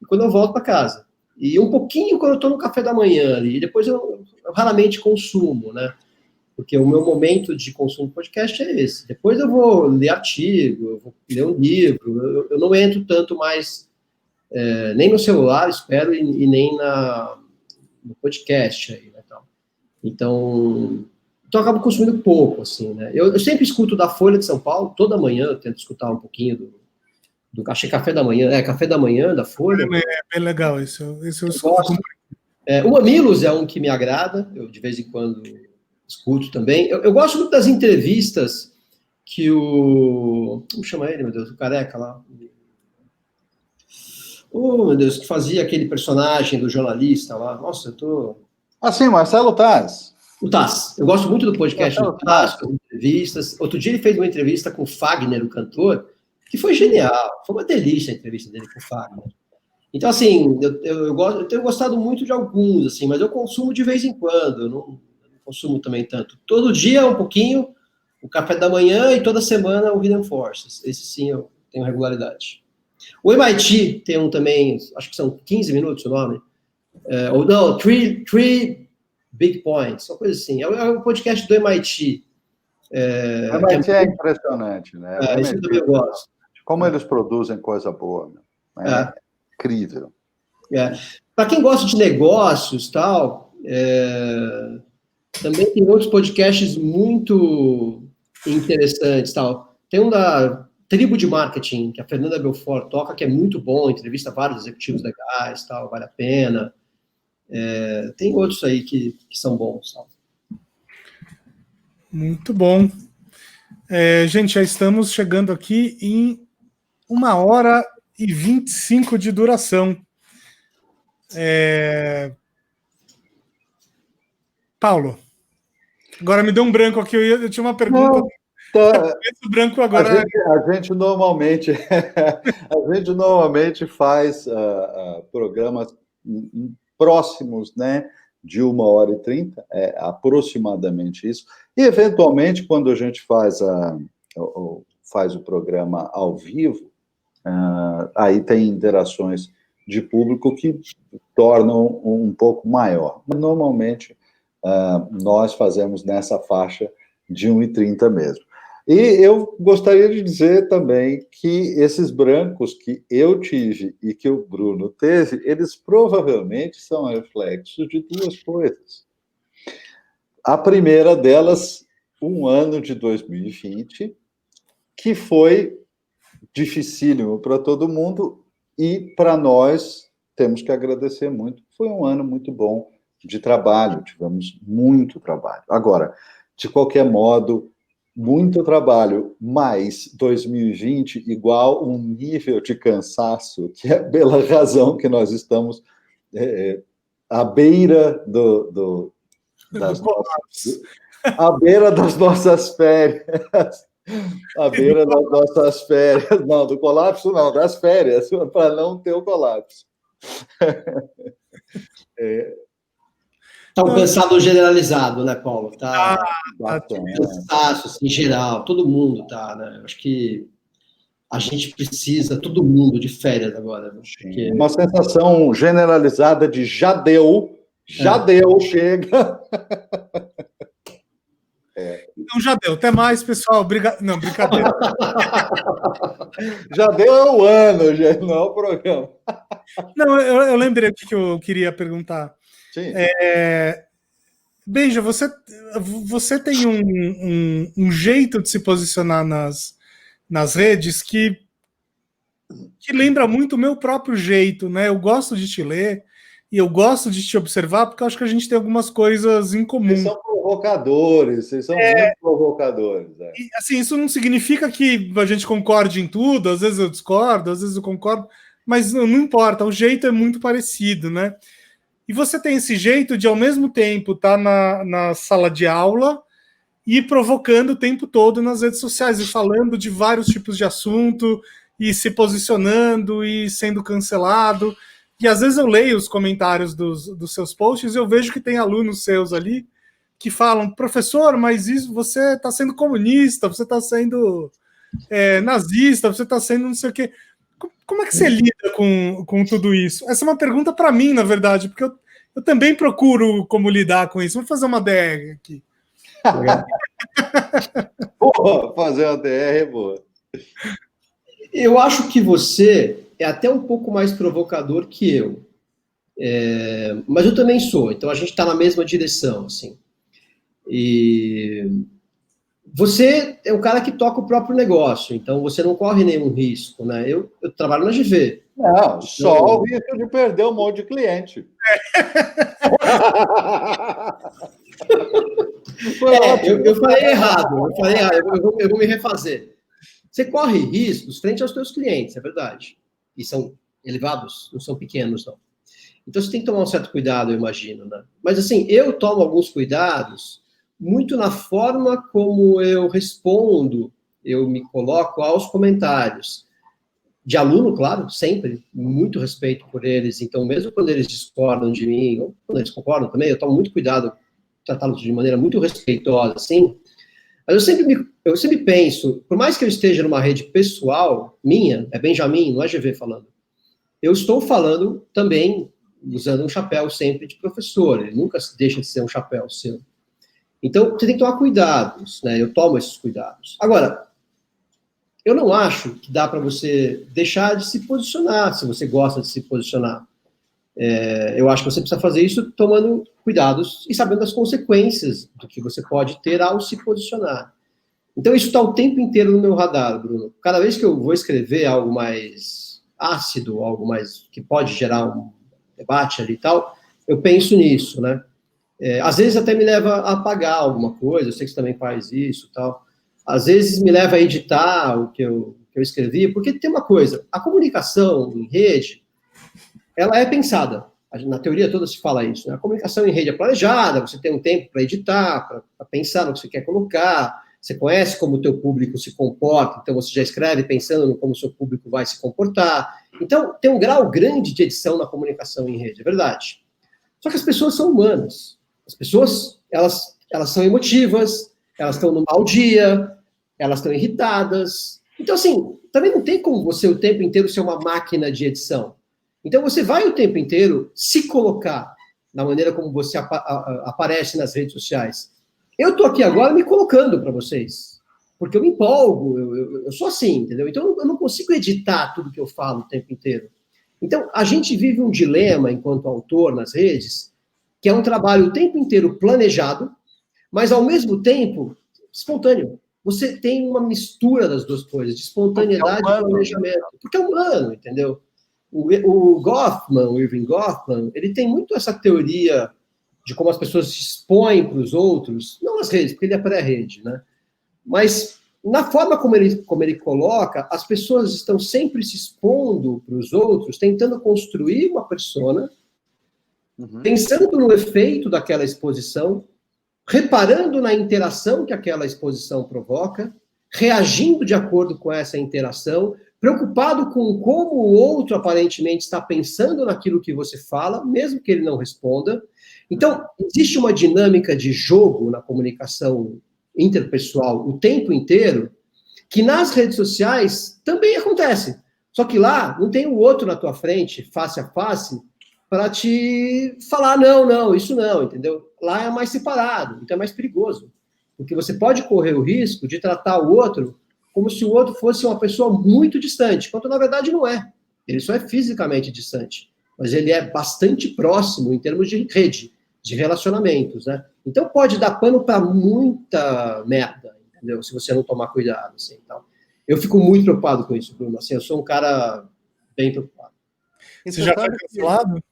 Speaker 3: e quando eu volto para casa. E um pouquinho quando eu estou no café da manhã ali, e depois eu raramente consumo, né? Porque o meu momento de consumo de podcast é esse. Depois eu vou ler artigo, eu vou ler um livro, eu não entro tanto mais, nem no celular, espero, e nem no podcast aí, né, tal. Então, Então eu acabo consumindo pouco, assim, né? Eu sempre escuto da Folha de São Paulo, toda manhã eu tento escutar um pouquinho achei Café da Manhã, Café da Manhã da Folha.
Speaker 1: É bem legal isso. Esse eu
Speaker 3: gosto. O Mamilos é um que me agrada, eu de vez em quando escuto também. Eu gosto muito das entrevistas que como chama ele, meu Deus, o careca lá? Oh, meu Deus, que fazia aquele personagem do jornalista lá. Nossa, eu tô...
Speaker 2: Ah, sim, Marcelo Taz.
Speaker 3: O Taz. Eu gosto muito do podcast do Taz, com entrevistas. Outro dia ele fez uma entrevista com o Fagner, o cantor, que foi genial. Foi uma delícia a entrevista dele com o Fagner. Então, assim, eu tenho gostado muito de alguns, assim, mas eu consumo de vez em quando. Eu não consumo também tanto. Todo dia um pouquinho, o Café da Manhã, e toda semana o Hidden Forces. Esse sim eu tenho regularidade. O MIT tem um também, acho que são 15 minutos o nome. Ou não, Three Big Points, uma coisa assim. É um podcast do MIT.
Speaker 2: O MIT é impressionante, né?
Speaker 3: Isso eu também gosto.
Speaker 2: Como eles produzem coisa boa, né? Incrível.
Speaker 3: Para quem gosta de negócios, tal, também tem outros podcasts muito interessantes, tal. Tem um da Tribo de Marketing, que a Fernanda Belfort toca, que é muito bom, entrevista vários executivos legais, tal, vale a pena. Tem outros aí que são bons, tal.
Speaker 1: Muito bom. Gente, já estamos chegando aqui em 1h25 de duração. Paulo, agora me deu um branco aqui, eu tinha uma pergunta.
Speaker 2: Não, tá.
Speaker 1: Branco agora.
Speaker 2: A gente normalmente faz programas próximos, né, de 1h30, aproximadamente isso. E, eventualmente, quando a gente faz o programa ao vivo, aí tem interações de público que tornam um pouco maior. Mas, normalmente, nós fazemos nessa faixa de 1h30 mesmo. E eu gostaria de dizer também que esses brancos que eu tive e que o Bruno teve, eles provavelmente são reflexos de duas coisas. A primeira delas, um ano de 2020, que foi dificílimo para todo mundo e para nós temos que agradecer muito. Foi um ano muito bom de trabalho, tivemos muito trabalho. Agora, de qualquer modo, muito trabalho, mais 2020 igual um nível de cansaço, que é pela razão que nós estamos à beira à beira das nossas férias. À beira das nossas férias. Não, do colapso não, das férias, para não ter o colapso.
Speaker 3: Tá um cansado generalizado, né, Paulo? Tá cansaço, assim, em geral, todo mundo tá, né? Eu acho que a gente precisa, todo mundo, de férias agora. Né? Porque...
Speaker 2: Uma sensação generalizada de já deu, chega.
Speaker 1: Então já deu. Até mais, pessoal. Obrigado. Não, brincadeira.
Speaker 2: Já deu o ano, já não é o programa.
Speaker 1: Não, eu lembrei o que eu queria perguntar.
Speaker 2: Sim.
Speaker 1: Beija, você tem um jeito de se posicionar nas redes que lembra muito o meu próprio jeito, né? Eu gosto de te ler e eu gosto de te observar porque eu acho que a gente tem algumas coisas em comum.
Speaker 2: Vocês são provocadores, vocês são muito provocadores.
Speaker 1: E, assim, isso não significa que a gente concorde em tudo, às vezes eu discordo, às vezes eu concordo, mas não importa, o jeito é muito parecido, né? E você tem esse jeito de, ao mesmo tempo, estar na sala de aula e provocando o tempo todo nas redes sociais, e falando de vários tipos de assunto, e se posicionando, e sendo cancelado. E às vezes eu leio os comentários dos seus posts e eu vejo que tem alunos seus ali que falam, professor, mas isso você está sendo comunista, você está sendo nazista, você está sendo não sei o quê. Como é que você lida com tudo isso? Essa é uma pergunta para mim, na verdade, porque eu também procuro como lidar com isso. Vamos fazer uma DR aqui.
Speaker 2: Boa, fazer uma DR é boa.
Speaker 3: Eu acho que você é até um pouco mais provocador que eu. Mas eu também sou, então a gente está na mesma direção, assim. E você é um cara que toca o próprio negócio, então você não corre nenhum risco, né? Eu trabalho na GV.
Speaker 2: Não, só o risco de perder um monte de cliente.
Speaker 3: Eu falei errado, eu vou me refazer. Você corre riscos frente aos seus clientes, é verdade. E são elevados, não são pequenos, não. Então você tem que tomar um certo cuidado, eu imagino, né? Mas assim, eu tomo alguns cuidados muito na forma como eu respondo, eu me coloco aos comentários. De aluno, claro, sempre, muito respeito por eles. Então, mesmo quando eles discordam de mim, ou quando eles concordam também, eu tomo muito cuidado, tratá-los de maneira muito respeitosa, assim. Mas eu sempre penso, por mais que eu esteja numa rede pessoal minha, é Benjamin, não é GV falando, eu estou falando também usando um chapéu sempre de professor, ele nunca deixa de ser um chapéu seu. Então, você tem que tomar cuidados, né? Eu tomo esses cuidados. Agora, eu não acho que dá para você deixar de se posicionar, se você gosta de se posicionar. Eu acho que você precisa fazer isso tomando cuidados e sabendo as consequências do que você pode ter ao se posicionar. Então, isso está o tempo inteiro no meu radar, Bruno. Cada vez que eu vou escrever algo mais ácido, algo mais que pode gerar um debate ali e tal, eu penso nisso, né? Às vezes até me leva a apagar alguma coisa, eu sei que você também faz isso e tal. Às vezes me leva a editar o que eu escrevi, porque tem uma coisa, a comunicação em rede, ela é pensada. Na teoria toda se fala isso, né? A comunicação em rede é planejada, você tem um tempo para editar, para pensar no que você quer colocar, você conhece como o teu público se comporta, então você já escreve pensando no como o seu público vai se comportar. Então, tem um grau grande de edição na comunicação em rede, é verdade. Só que as pessoas são humanas. As pessoas, elas são emotivas, elas estão no mau dia, elas estão irritadas. Então, assim, também não tem como você o tempo inteiro ser uma máquina de edição. Então, você vai o tempo inteiro se colocar da maneira como você aparece nas redes sociais. Eu estou aqui agora me colocando para vocês, porque eu me empolgo, eu sou assim, entendeu? Então, eu não consigo editar tudo que eu falo o tempo inteiro. Então, a gente vive um dilema, enquanto autor nas redes, que é um trabalho o tempo inteiro planejado, mas, ao mesmo tempo, espontâneo. Você tem uma mistura das duas coisas, de espontaneidade e planejamento. Porque é humano, entendeu? O Irving Goffman, ele tem muito essa teoria de como as pessoas se expõem para os outros, não nas redes, porque ele é pré-rede, né? Mas na forma como ele coloca, as pessoas estão sempre se expondo para os outros, tentando construir uma persona, pensando no efeito daquela exposição, reparando na interação que aquela exposição provoca, reagindo de acordo com essa interação, preocupado com como o outro aparentemente está pensando naquilo que você fala, mesmo que ele não responda. Então, existe uma dinâmica de jogo na comunicação interpessoal o tempo inteiro, que nas redes sociais também acontece. Só que lá não tem o outro na tua frente, face a face, para te falar, não, isso não, entendeu? Lá é mais separado, então é mais perigoso. Porque você pode correr o risco de tratar o outro como se o outro fosse uma pessoa muito distante, quando na verdade não é. Ele só é fisicamente distante, mas ele é bastante próximo em termos de rede, de relacionamentos, né? Então pode dar pano para muita merda, entendeu? Se você não tomar cuidado, assim, então. Eu fico muito preocupado com isso, Bruno. Assim, eu sou um cara bem preocupado.
Speaker 1: Você já foi cancelado?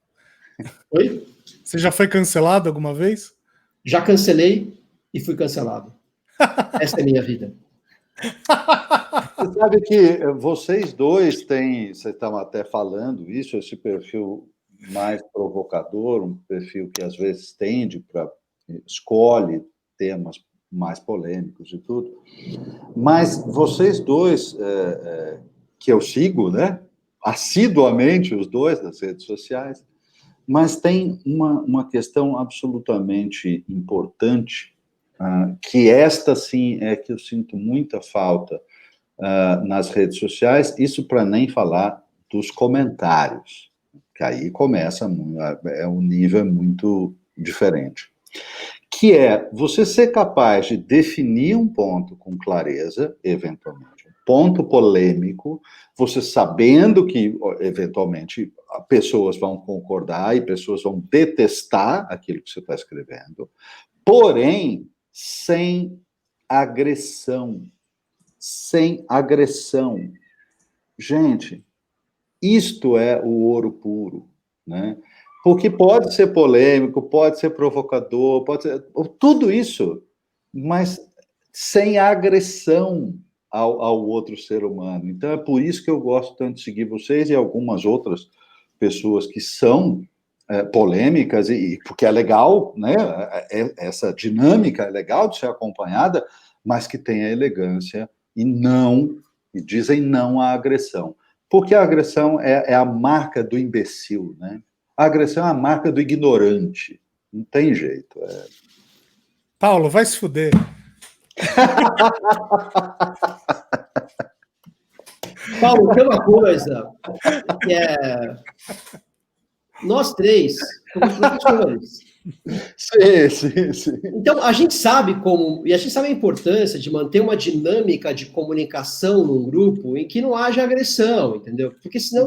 Speaker 3: Oi?
Speaker 1: Você já foi cancelado alguma vez?
Speaker 3: Já cancelei e fui cancelado. Essa é a minha vida.
Speaker 2: Você sabe que vocês dois têm, vocês estão até falando isso, esse perfil mais provocador, um perfil que às vezes escolhe temas mais polêmicos e tudo, mas vocês dois, que eu sigo, né, assiduamente os dois nas redes sociais, mas tem uma questão absolutamente importante, que esta sim é que eu sinto muita falta nas redes sociais, isso para nem falar dos comentários, que aí começa, um nível muito diferente, que é você ser capaz de definir um ponto com clareza, eventualmente, um ponto polêmico, você sabendo que, eventualmente, pessoas vão concordar e pessoas vão detestar aquilo que você está escrevendo, porém, sem agressão. Sem agressão. Gente, isto é o ouro puro, né? Porque pode ser polêmico, pode ser provocador, pode ser tudo isso, mas sem agressão ao outro ser humano. Então, é por isso que eu gosto tanto de seguir vocês e algumas outras pessoas que são polêmicas, e porque é legal, né? Essa dinâmica é legal de ser acompanhada, mas que tem a elegância e dizem não à agressão. Porque a agressão é a marca do imbecil, né? A agressão é a marca do ignorante. Não tem jeito.
Speaker 1: Paulo, vai se fuder.
Speaker 3: Paulo, tem uma coisa que nós três somos professores.
Speaker 2: Sim.
Speaker 3: Então, a gente sabe e a gente sabe a importância de manter uma dinâmica de comunicação num grupo em que não haja agressão, entendeu? Porque senão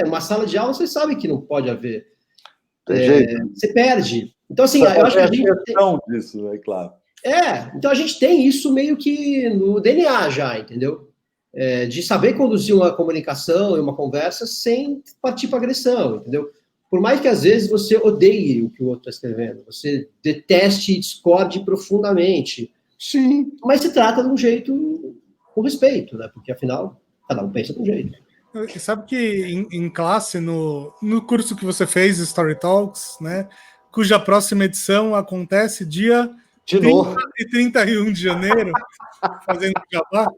Speaker 3: uma sala de aula, você sabe que não pode haver. Você perde. Então, assim, eu acho que a gente
Speaker 2: tem disso, é claro.
Speaker 3: Então a gente tem isso meio que no DNA já, entendeu? De saber conduzir uma comunicação e uma conversa sem partir para agressão, entendeu? Por mais que às vezes você odeie o que o outro está escrevendo, você deteste e discorde profundamente.
Speaker 2: Sim.
Speaker 3: Mas se trata de um jeito com respeito, né? Porque afinal, cada um pensa de um jeito.
Speaker 1: Sabe que em classe, no curso que você fez, Story Talks, né? Cuja próxima edição acontece dia 30 e 31 de janeiro, fazendo jabá.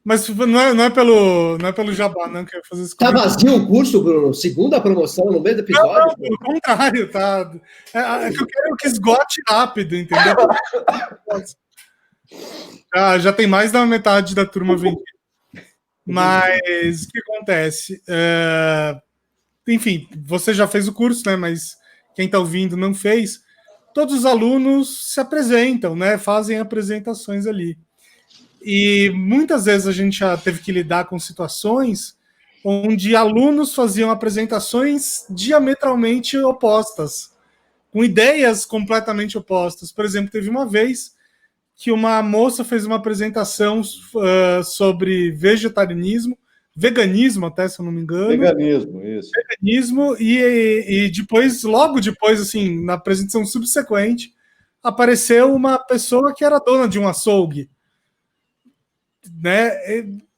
Speaker 1: Mas não é pelo jabá, não, que eu fazer isso.
Speaker 3: Tá vazio o curso, Bruno? Segunda promoção no meio do episódio?
Speaker 1: Não, pelo contrário, tá? É que eu quero que esgote rápido, entendeu? Já tem mais da metade da turma vendida. Mas o que acontece? Enfim, você já fez o curso, né? Mas quem está ouvindo não fez. Todos os alunos se apresentam, né? Fazem apresentações ali. E muitas vezes a gente já teve que lidar com situações onde alunos faziam apresentações diametralmente opostas, com ideias completamente opostas. Por exemplo, teve uma vez que uma moça fez uma apresentação sobre veganismo até, se eu não me engano.
Speaker 2: Veganismo, isso.
Speaker 1: Veganismo, e depois, logo depois, assim, na apresentação subsequente, apareceu uma pessoa que era dona de um açougue. Né?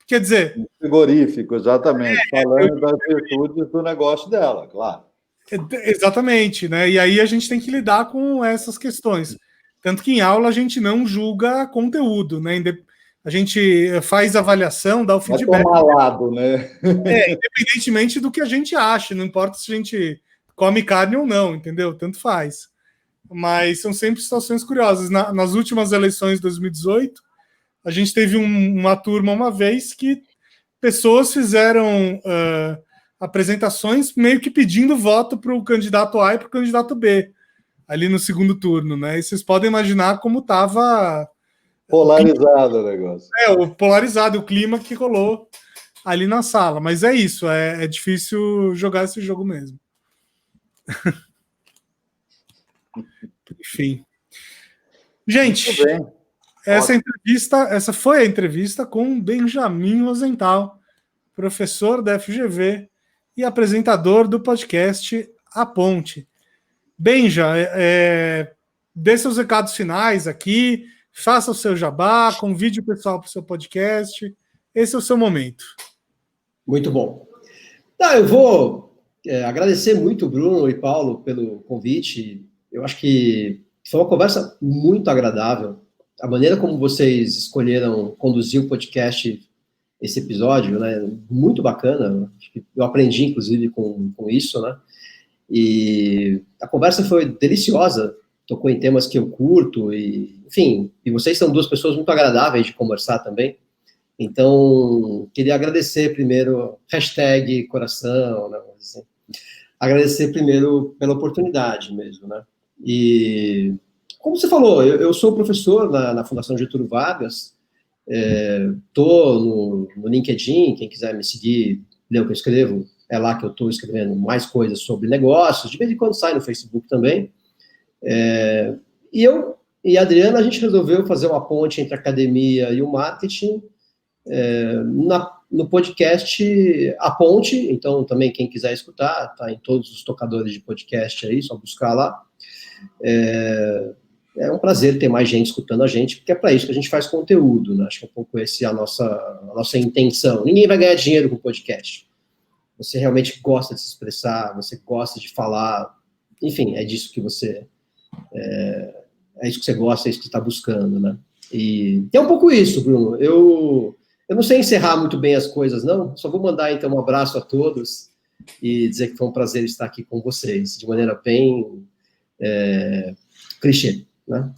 Speaker 1: Quer dizer...
Speaker 2: Frigorífico, exatamente. Falando das virtudes do negócio dela, claro.
Speaker 1: Exatamente, né? E aí a gente tem que lidar com essas questões. Tanto que em aula a gente não julga conteúdo, né? A gente faz avaliação, dá o feedback.
Speaker 2: Vai tomar lado, né?
Speaker 1: Independentemente do que a gente acha, não importa se a gente come carne ou não, entendeu? Tanto faz. Mas são sempre situações curiosas. Nas últimas eleições de 2018, a gente teve uma turma uma vez que pessoas fizeram apresentações meio que pedindo voto para o candidato A e para o candidato B, ali no segundo turno, né? E vocês podem imaginar como estava...
Speaker 2: Polarizado o negócio.
Speaker 1: O polarizado, o clima que rolou ali na sala. Mas é isso, é difícil jogar esse jogo mesmo. Enfim. Gente, essa foi a entrevista com Benjamin Rosenthal, professor da FGV e apresentador do podcast A Ponte. Benja, dê seus recados finais aqui, faça o seu jabá, convide o pessoal para o seu podcast. Esse é o seu momento.
Speaker 3: Muito bom. Eu vou agradecer muito o Bruno e Paulo pelo convite. Eu acho que foi uma conversa muito agradável. A maneira como vocês escolheram conduzir o podcast, esse episódio, né, muito bacana. Eu aprendi, inclusive, com isso, né? E a conversa foi deliciosa, tocou em temas que eu curto, e vocês são duas pessoas muito agradáveis de conversar também. Então, queria agradecer primeiro, #coração, né, assim, agradecer primeiro pela oportunidade mesmo, né? E, como você falou, eu sou professor na Fundação Getúlio Vargas, estou no LinkedIn, quem quiser me seguir, ler o que eu escrevo, é lá que eu estou escrevendo mais coisas sobre negócios, de vez em quando sai no Facebook também. E eu E a Adriana, a gente resolveu fazer uma ponte entre a academia e o marketing no podcast A Ponte. Então, também quem quiser escutar, tá em todos os tocadores de podcast aí, só buscar lá. É um prazer ter mais gente escutando a gente, porque é para isso que a gente faz conteúdo, né? Acho que é um pouco essa a nossa intenção. Ninguém vai ganhar dinheiro com podcast. Você realmente gosta de se expressar, você gosta de falar, enfim, é disso que você... É isso que você gosta, é isso que você está buscando, né? E é um pouco isso, Bruno. Eu não sei encerrar muito bem as coisas, não. Só vou mandar, então, um abraço a todos e dizer que foi um prazer estar aqui com vocês, de maneira bem clichê, né?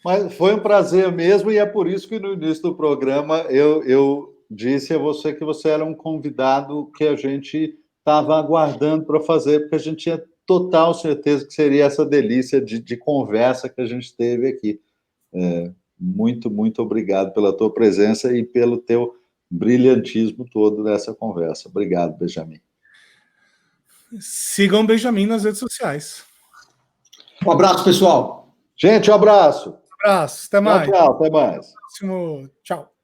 Speaker 2: Mas foi um prazer mesmo, e é por isso que no início do programa eu disse a você que você era um convidado que a gente estava aguardando para fazer, porque a gente tinha total certeza que seria essa delícia de conversa que a gente teve aqui. Muito, muito obrigado pela tua presença e pelo teu brilhantismo todo nessa conversa. Obrigado, Benjamin.
Speaker 1: Sigam o Benjamin nas redes sociais.
Speaker 3: Um abraço, pessoal.
Speaker 2: Gente, um abraço.
Speaker 1: Um abraço, até mais.
Speaker 2: Tchau, até mais.
Speaker 1: Próximo, tchau.